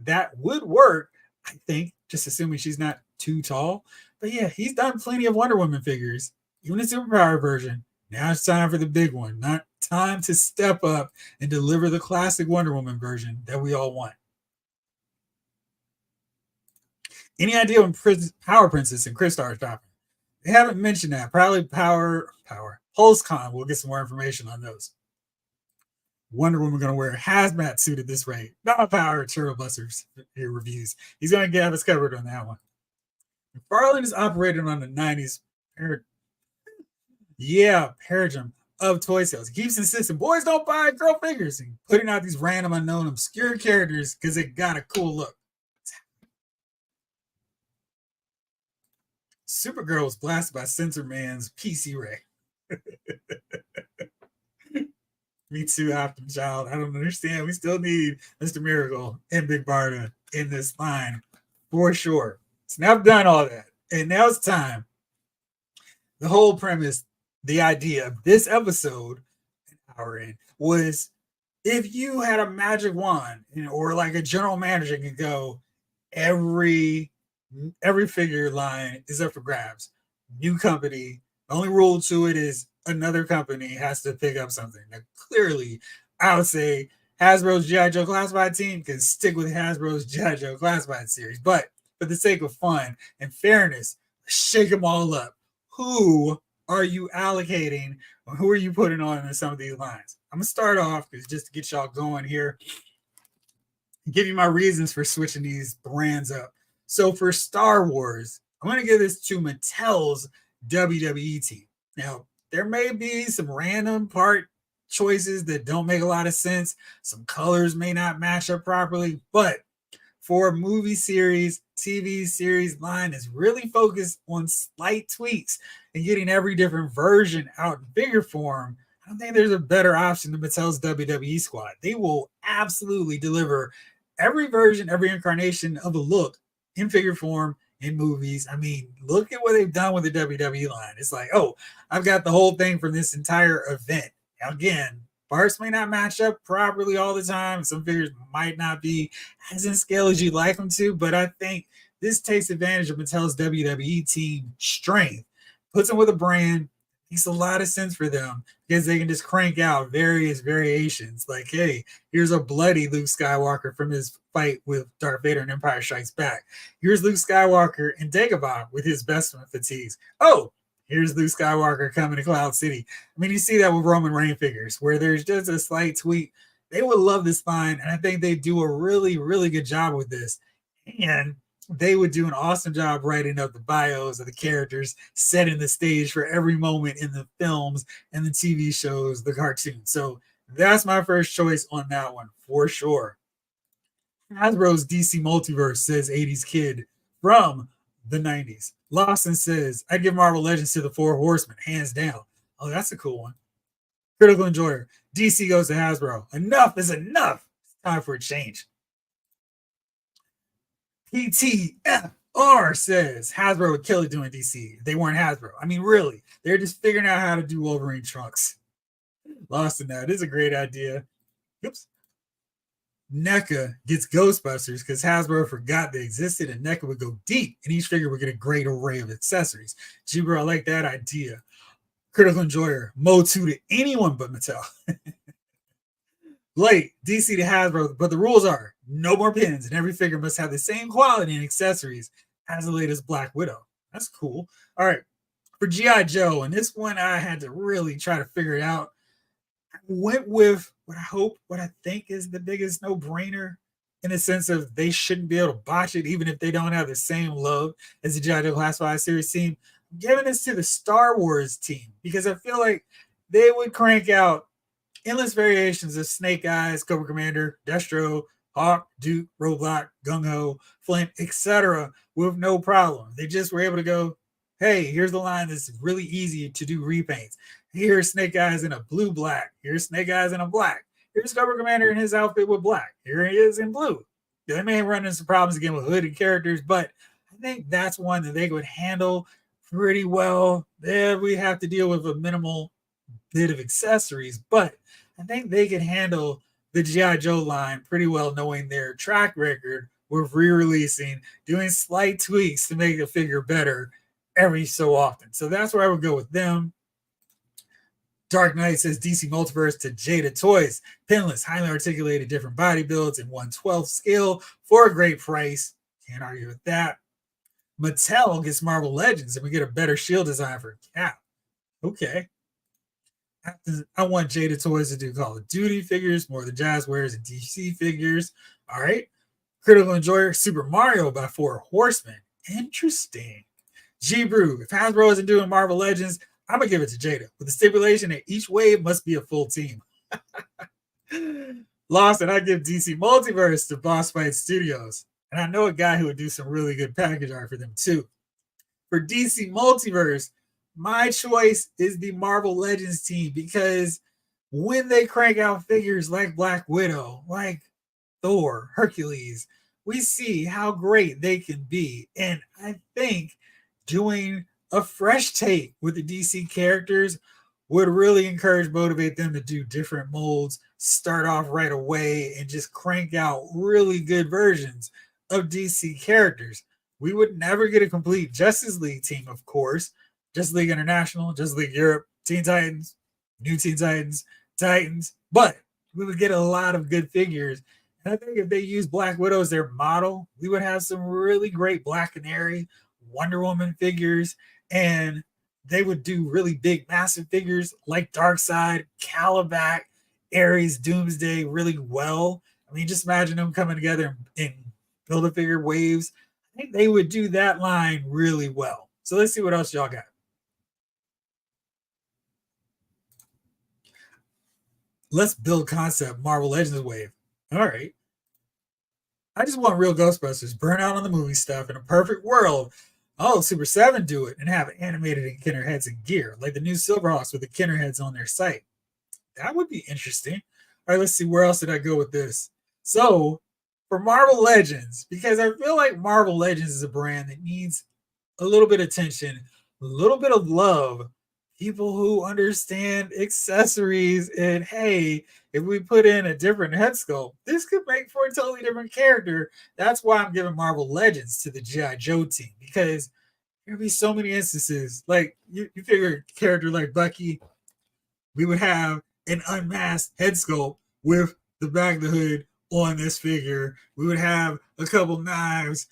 That would work, I think, just assuming she's not too tall. But yeah, he's done plenty of Wonder Woman figures, even the superpower version. Now it's time for the big one. Not time to step up and deliver the classic Wonder Woman version that we all want. Any idea when Power Princess and Crystar are dropping? They haven't mentioned that. Probably Power PulseCon. We'll get some more information on those. Wonder Woman going to wear a hazmat suit at this rate. Not Power Turbo Busters reviews. He's going to have us covered on that one. McFarlane is operating on the 90s paradigm of toy sales. He keeps insisting boys don't buy girl figures and putting out these random, unknown, obscure characters because it got a cool look. Supergirl was blasted by Sensor Man's PC Ray. Me too, Optum Child. I don't understand. We still need Mr. Miracle and Big Barda in this line for sure. So now I've done all that. And now it's time. The whole premise, the idea of this episode, an hour in, was if you had a magic wand, or like a general manager could go, every figure line is up for grabs. New company. The only rule to it is another company has to pick up something. Now, clearly, I would say Hasbro's G.I. Joe Classified team can stick with Hasbro's G.I. Joe Classified series. But for the sake of fun and fairness, shake them all up. Who are you allocating? Or who are you putting on in some of these lines? I'm going to start off just to get y'all going here. Give you my reasons for switching these brands up. So for Star Wars, I'm going to give this to Mattel's WWE team. Now, there may be some random part choices that don't make a lot of sense. Some colors may not match up properly, but for a movie series, TV series line is really focused on slight tweaks and getting every different version out in figure form. I don't think there's a better option than Mattel's WWE squad. They will absolutely deliver every version, every incarnation of a look in figure form in movies. I mean, look at what they've done with the WWE line. It's like, oh, I've got the whole thing from this entire event. Again, parts may not match up properly all the time. Some figures might not be as in scale as you'd like them to, but I think this takes advantage of Mattel's WWE team strength, puts them with a brand, makes a lot of sense for them because they can just crank out various variations. Like, hey, here's a bloody Luke Skywalker from his fight with Darth Vader in Empire Strikes Back. Here's Luke Skywalker in Dagobah with his Bespin fatigues. Oh, here's Luke Skywalker coming to Cloud City. I mean, you see that with Roman Reigns figures where there's just a slight tweak. They would love this line, and I think they do a really, really good job with this. And they would do an awesome job writing up the bios of the characters, setting the stage for every moment in the films and the TV shows, the cartoons. So that's my first choice on that one for sure. Hasbro's DC Multiverse, says 80s Kid from the 90s. Lawson says, I'd give Marvel Legends to the Four Horsemen, hands down. Oh, that's a cool one. Critical Enjoyer, DC goes to Hasbro. Enough is enough. It's time for a change. PTFR says Hasbro would kill it doing DC if they weren't Hasbro. I mean, really, they're just figuring out how to do Wolverine trunks. Lost in that. It's a great idea. Oops. NECA gets Ghostbusters because Hasbro forgot they existed, and NECA would go deep, and each figure would get a great array of accessories. G-Bro, I like that idea. Critical Enjoyer, Mo2 to anyone but Mattel. Blake, DC to Hasbro, but the rules are no more pins, and every figure must have the same quality and accessories as the latest Black Widow. That's cool. All right, for G.I. Joe, and this one I had to really try to figure it out. I went with what I think is the biggest no-brainer in the sense of they shouldn't be able to botch it, even if they don't have the same love as the G.I. Joe Classified Series team. I'm giving this to the Star Wars team because I feel like they would crank out endless variations of Snake Eyes, Cobra Commander, Destro, Hawk, Duke, Roadblock, Gung-Ho, Flint, etc. with no problem. They just were able to go, hey, here's the line that's really easy to do repaints. Here's Snake Eyes in a blue black. Here's Snake Eyes in a black. Here's Cobra Commander in his outfit with black. Here he is in blue. They may run into some problems again with hooded characters, but I think that's one that they could handle pretty well. There we have to deal with a minimal bit of accessories, but I think they can handle the G.I. Joe line pretty well, knowing their track record with re-releasing, doing slight tweaks to make the figure better every so often. So that's where I would go with them. Dark Knight says DC Multiverse to Jada Toys. Pinless, highly articulated, different body builds in 1/12 scale for a great price. Can't argue with that. Mattel gets Marvel Legends and we get a better shield design for Cap. Okay. I want Jada Toys to do Call of Duty figures more than Jazzwares and DC figures. All right. Critical Enjoyer, Super Mario by Four Horsemen. Interesting. G-Brew, if Hasbro isn't doing Marvel Legends, I'm going to give it to Jada with the stipulation that each wave must be a full team. Lost, and I give DC Multiverse to Boss Fight Studios. And I know a guy who would do some really good package art for them too. For DC Multiverse, my choice is the Marvel Legends team because when they crank out figures like Black Widow, like Thor, Hercules, we see how great they can be. And I think doing a fresh take with the DC characters would really encourage, motivate them to do different molds, start off right away, and just crank out really good versions of DC characters. We would never get a complete Justice League team, of course. Justice League International, Justice League Europe, Teen Titans, New Teen Titans, Titans, but we would get a lot of good figures. And I think if they use Black Widow as their model, we would have some really great Black Canary, Wonder Woman figures, and they would do really big, massive figures like Darkseid, Calabac, Ares, Doomsday really well. I mean, just imagine them coming together in Build-A-Figure waves. I think they would do that line really well. So let's see what else y'all got. let's build concept Marvel Legends wave. All right. I just want real Ghostbusters. Burn out on the movie stuff. In a perfect world, oh, Super 7 do it and have it animated in Kenner heads and gear, like the new Silverhawks with the Kenner heads on their site. That would be interesting. All right, let's see. Where else did I go with this? So, for Marvel Legends, because I feel like Marvel Legends is a brand that needs a little bit of attention, a little bit of love, people who understand accessories, and hey, if we put in a different head sculpt, this could make for a totally different character. That's why I'm giving Marvel Legends to the G.I. Joe team, because there'd be so many instances. Like you figure a character like Bucky, we would have an unmasked head sculpt with the back of the hood on this figure. We would have a couple knives,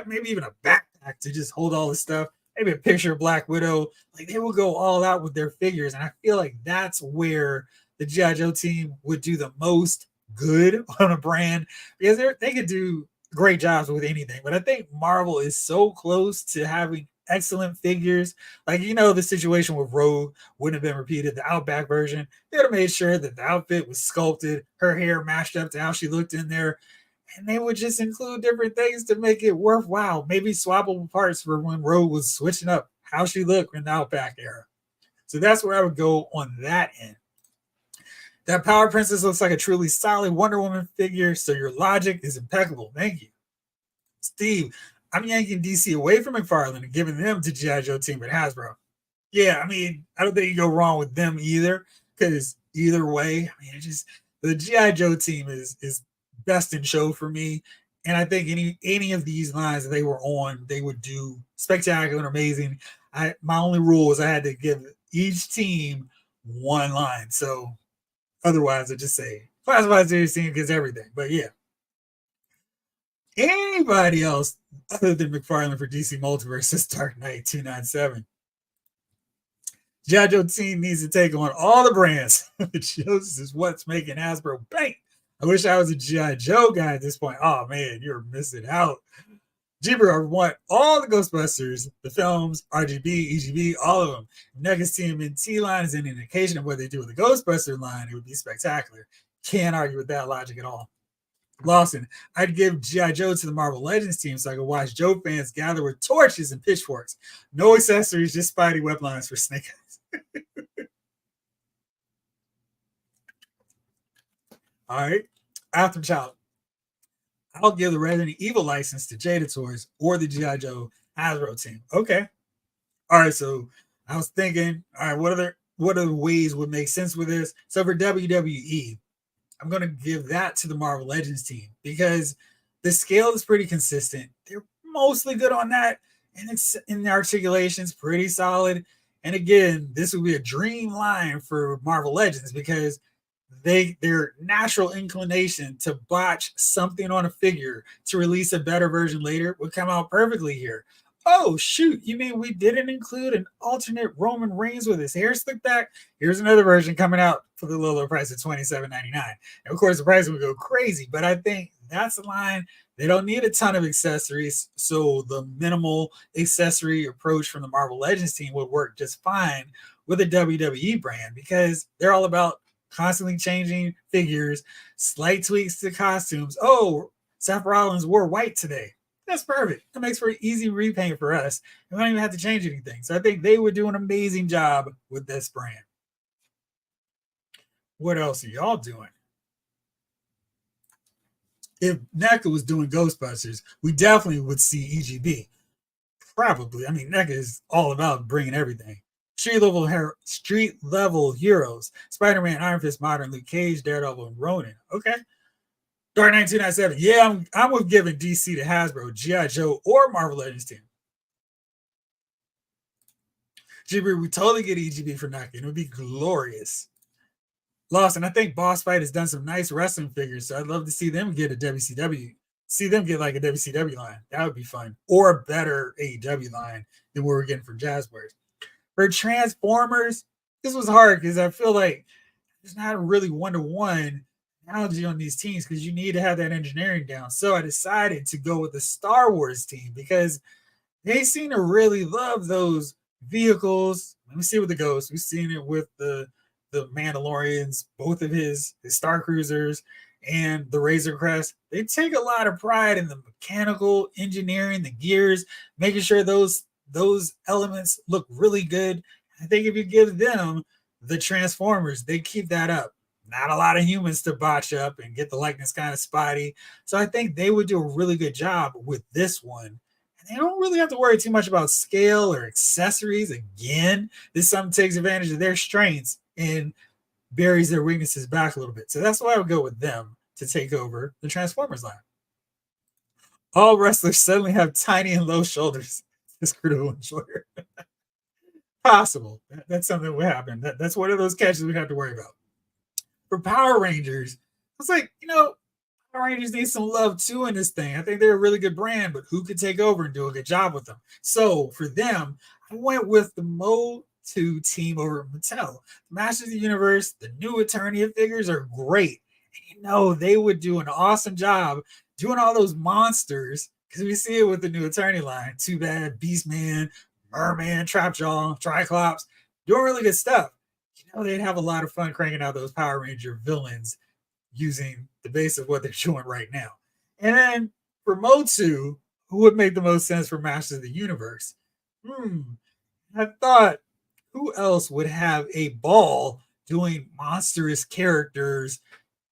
maybe even a backpack to just hold all this stuff. Maybe a picture of Black Widow. Like they will go all out with their figures, and I feel like that's where the G.I. Joe team would do the most good on a brand, because they could do great jobs with anything. But I think Marvel is so close to having excellent figures. Like, the situation with Rogue wouldn't have been repeated. The Outback version, they would have made sure that the outfit was sculpted, her hair matched up to how she looked in there, and they would just include different things to make it worthwhile. Maybe swappable parts for when Rogue was switching up how she looked in the Outback era. So that's where I would go on that end. That Power Princess looks like a truly solid Wonder Woman figure, so your logic is impeccable. Thank you. Steve, I'm yanking DC away from McFarlane and giving them to G.I. Joe team at Hasbro. Yeah, I mean, I don't think you go wrong with them either, because either way, I mean, the G.I. Joe team is best in show for me. And I think any of these lines that they were on, they would do spectacular and amazing. My only rule is I had to give each team one line. So otherwise, I just say classified series team gets everything. But yeah. Anybody else other than McFarlane for DC Multiverse is Dark Knight 297. G.I. Joe team needs to take on all the brands. This is what's making Hasbro bank. I wish I was a G.I. Joe guy at this point. Oh man, you're missing out. Jeeper, want all the Ghostbusters, the films, RGB, EGB, all of them. If NECA's TMNT line is any indication of what they do with the Ghostbuster line, it would be spectacular. Can't argue with that logic at all. Lawson, I'd give G.I. Joe to the Marvel Legends team so I could watch Joe fans gather with torches and pitchforks. No accessories, just Spidey web lines for Snake Eyes. All right. Afterchild, I'll give the Resident Evil license to Jada Toys or the G.I. Joe Hasbro team. Okay. All right. So I was thinking, all right, what other ways would make sense with this? So for WWE, I'm going to give that to the Marvel Legends team because the scale is pretty consistent. They're mostly good on that, and it's in the articulation's pretty solid. And again, this would be a dream line for Marvel Legends because their natural inclination to botch something on a figure to release a better version later would come out perfectly here. Oh shoot, you mean we didn't include an alternate Roman Reigns with his hair slicked back? Here's another version coming out for the low price of $27.99. And of course the price would go crazy, but I think that's the line. They don't need a ton of accessories, so the minimal accessory approach from the Marvel Legends team would work just fine with a WWE brand because they're all about constantly changing figures, slight tweaks to costumes. Oh, Seth Rollins wore white today. That's perfect. That makes for an easy repaint for us. We don't even have to change anything. So I think they would do an amazing job with this brand. What else are y'all doing? If NECA was doing Ghostbusters, we definitely would see EGB. Probably. I mean, NECA is all about bringing everything. Street level heroes: Spider-Man, Iron Fist, Modern, Luke Cage, Daredevil, and Ronin. Okay. Dark Knight 297. Yeah, I'm with giving DC to Hasbro, G.I. Joe, or Marvel Legends team. GB, we totally get EGB for NECA. It would be glorious. Lawson, I think Boss Fight has done some nice wrestling figures, so I'd love to see them get a WCW. See them get like a WCW line. That would be fun. Or a better AEW line than what we're getting from Jazzwares. For Transformers, this was hard because I feel like there's not a really one-to-one analogy on these teams because you need to have that engineering down. So I decided to go with the Star Wars team because they seem to really love those vehicles. Let me see with the Ghost. We've seen it with the the Mandalorians, both of his Star Cruisers and the Razor Crest, they take a lot of pride in the mechanical engineering, the gears, making sure those elements look really good. I think if you give them the Transformers, they keep that up. Not a lot of humans to botch up and get the likeness kind of spotty. So I think they would do a really good job with this one. And they don't really have to worry too much about scale or accessories. Again, this something takes advantage of their strengths and buries their weaknesses back a little bit. So that's why I would go with them to take over the Transformers line. All wrestlers suddenly have tiny and low shoulders. This critical enjoyer. Possible. That's something that would happen. That's one of those catches we'd have to worry about. For Power Rangers, I was like, Power Rangers need some love too in this thing. I think they're a really good brand, but who could take over and do a good job with them? So for them, I went with the Motu team over at Mattel. Masters of the Universe, the new Eternia figures are great. And they would do an awesome job doing all those monsters because we see it with the new Eternia line. Too Bad, Beastman, Merman, Trapjaw, Triclops, doing really good stuff. They'd have a lot of fun cranking out those Power Ranger villains using the base of what they're doing right now. And then for Motu, who would make the most sense for Masters of the Universe? I thought, who else would have a ball doing monstrous characters,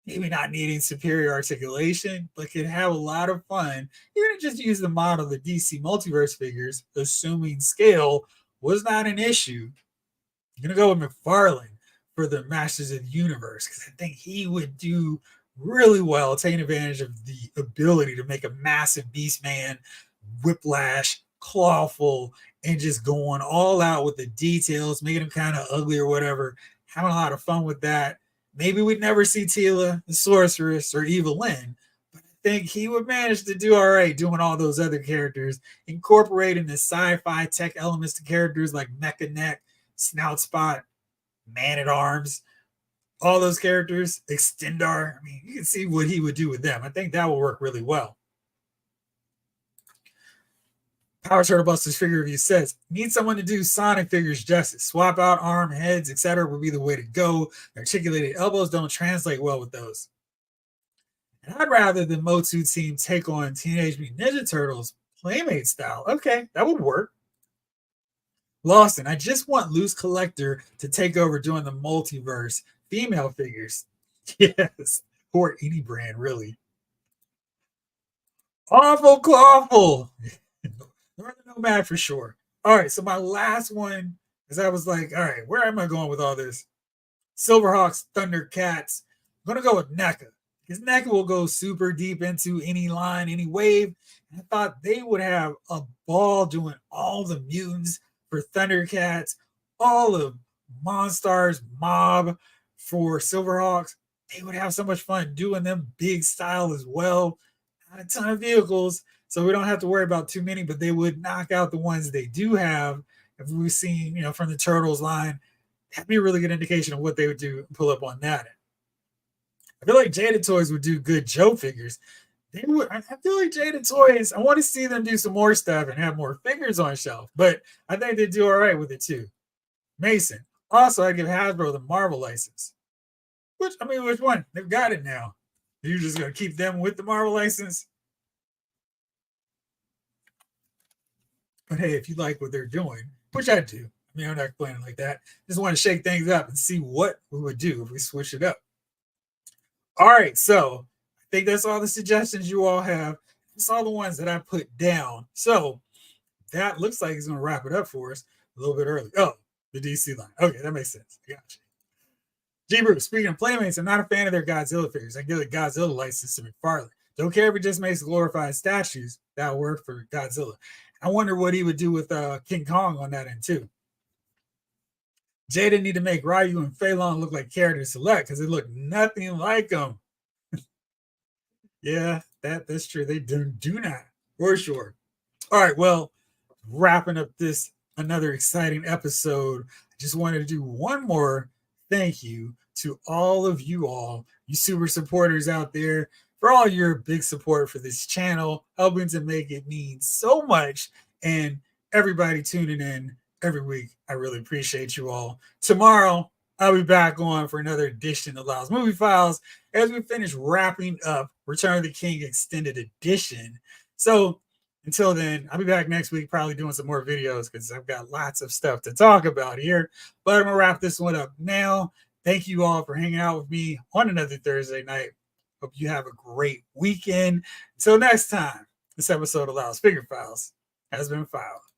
maybe not needing superior articulation, but could have a lot of fun? You're going to just use the model of the DC Multiverse figures, assuming scale was not an issue. I'm going to go with McFarlane for the Masters of the Universe because I think he would do really well taking advantage of the ability to make a massive Beastman, Whiplash, Clawful, and just going all out with the details, making him kind of ugly or whatever. Having a lot of fun with that. Maybe we'd never see Teela, the Sorceress, or Evil-Lyn, but I think he would manage to do all right doing all those other characters, incorporating the sci-fi tech elements to characters like Mecha Neck, Snout Spot, Man at Arms, all those characters, Extendar. I mean, you can see what he would do with them. I think that will work really well. Power Turtle Busters figure review says, need someone to do Sonic figures justice. Swap out arm, heads, etc. would be the way to go. Articulated elbows don't translate well with those. And I'd rather the Motu team take on Teenage Mutant Ninja Turtles Playmate style. Okay, that would work. Lawson, I just want Loose Collector to take over doing the multiverse female figures. Yes, or any brand, really. Awful Clawful. Northern Nomad for sure. All right, so my last one is I was like, all right, where am I going with all this? Silverhawks, Thundercats. I'm going to go with NECA because NECA will go super deep into any line, any wave. And I thought they would have a ball doing all the mutants for Thundercats, all of Monstars, Mob for Silverhawks. They would have so much fun doing them big style as well. Not a ton of vehicles, so we don't have to worry about too many, but they would knock out the ones they do have. If we've seen, from the Turtles line, that'd be a really good indication of what they would do and pull up on that. I feel like Jaded Toys would do good Joe figures. They would. I feel like Jaded Toys, I want to see them do some more stuff and have more figures on shelf, but I think they do all right with it too. Mason. Also, I'd give Hasbro the Marvel license. Which one? They've got it now. You're just going to keep them with the Marvel license? But hey, if you like what they're doing, which I do, I'm not complaining like that. Just want to shake things up and see what we would do if we switch it up. All right, so I think that's all the suggestions you all have. That's all the ones that I put down. So that looks like it's going to wrap it up for us a little bit early. Oh, the DC line. Okay, that makes sense. I got you. G Bruce, speaking of Playmates, I'm not a fan of their Godzilla figures. I give the Godzilla license to McFarlane. Don't care if he just makes glorified statues. That'll work for Godzilla. I wonder what he would do with King Kong on that end, too. Jay didn't need to make Ryu and Fei Long look like character select because they look nothing like them. Yeah, that's true. They do not, for sure. All right, well, wrapping up this another exciting episode, I just wanted to do one more thank you to all of you all, you super supporters out there, for all your big support for this channel, helping to make it mean so much, and everybody tuning in every week. I really appreciate you all. Tomorrow, I'll be back on for another edition of Lyles Movie Files as we finish wrapping up Return of the King Extended Edition. So until then, I'll be back next week, probably doing some more videos because I've got lots of stuff to talk about here. But I'm going to wrap this one up now. Thank you all for hanging out with me on another Thursday night. Hope you have a great weekend. Until next time, this episode of Lyles Figure Files has been filed.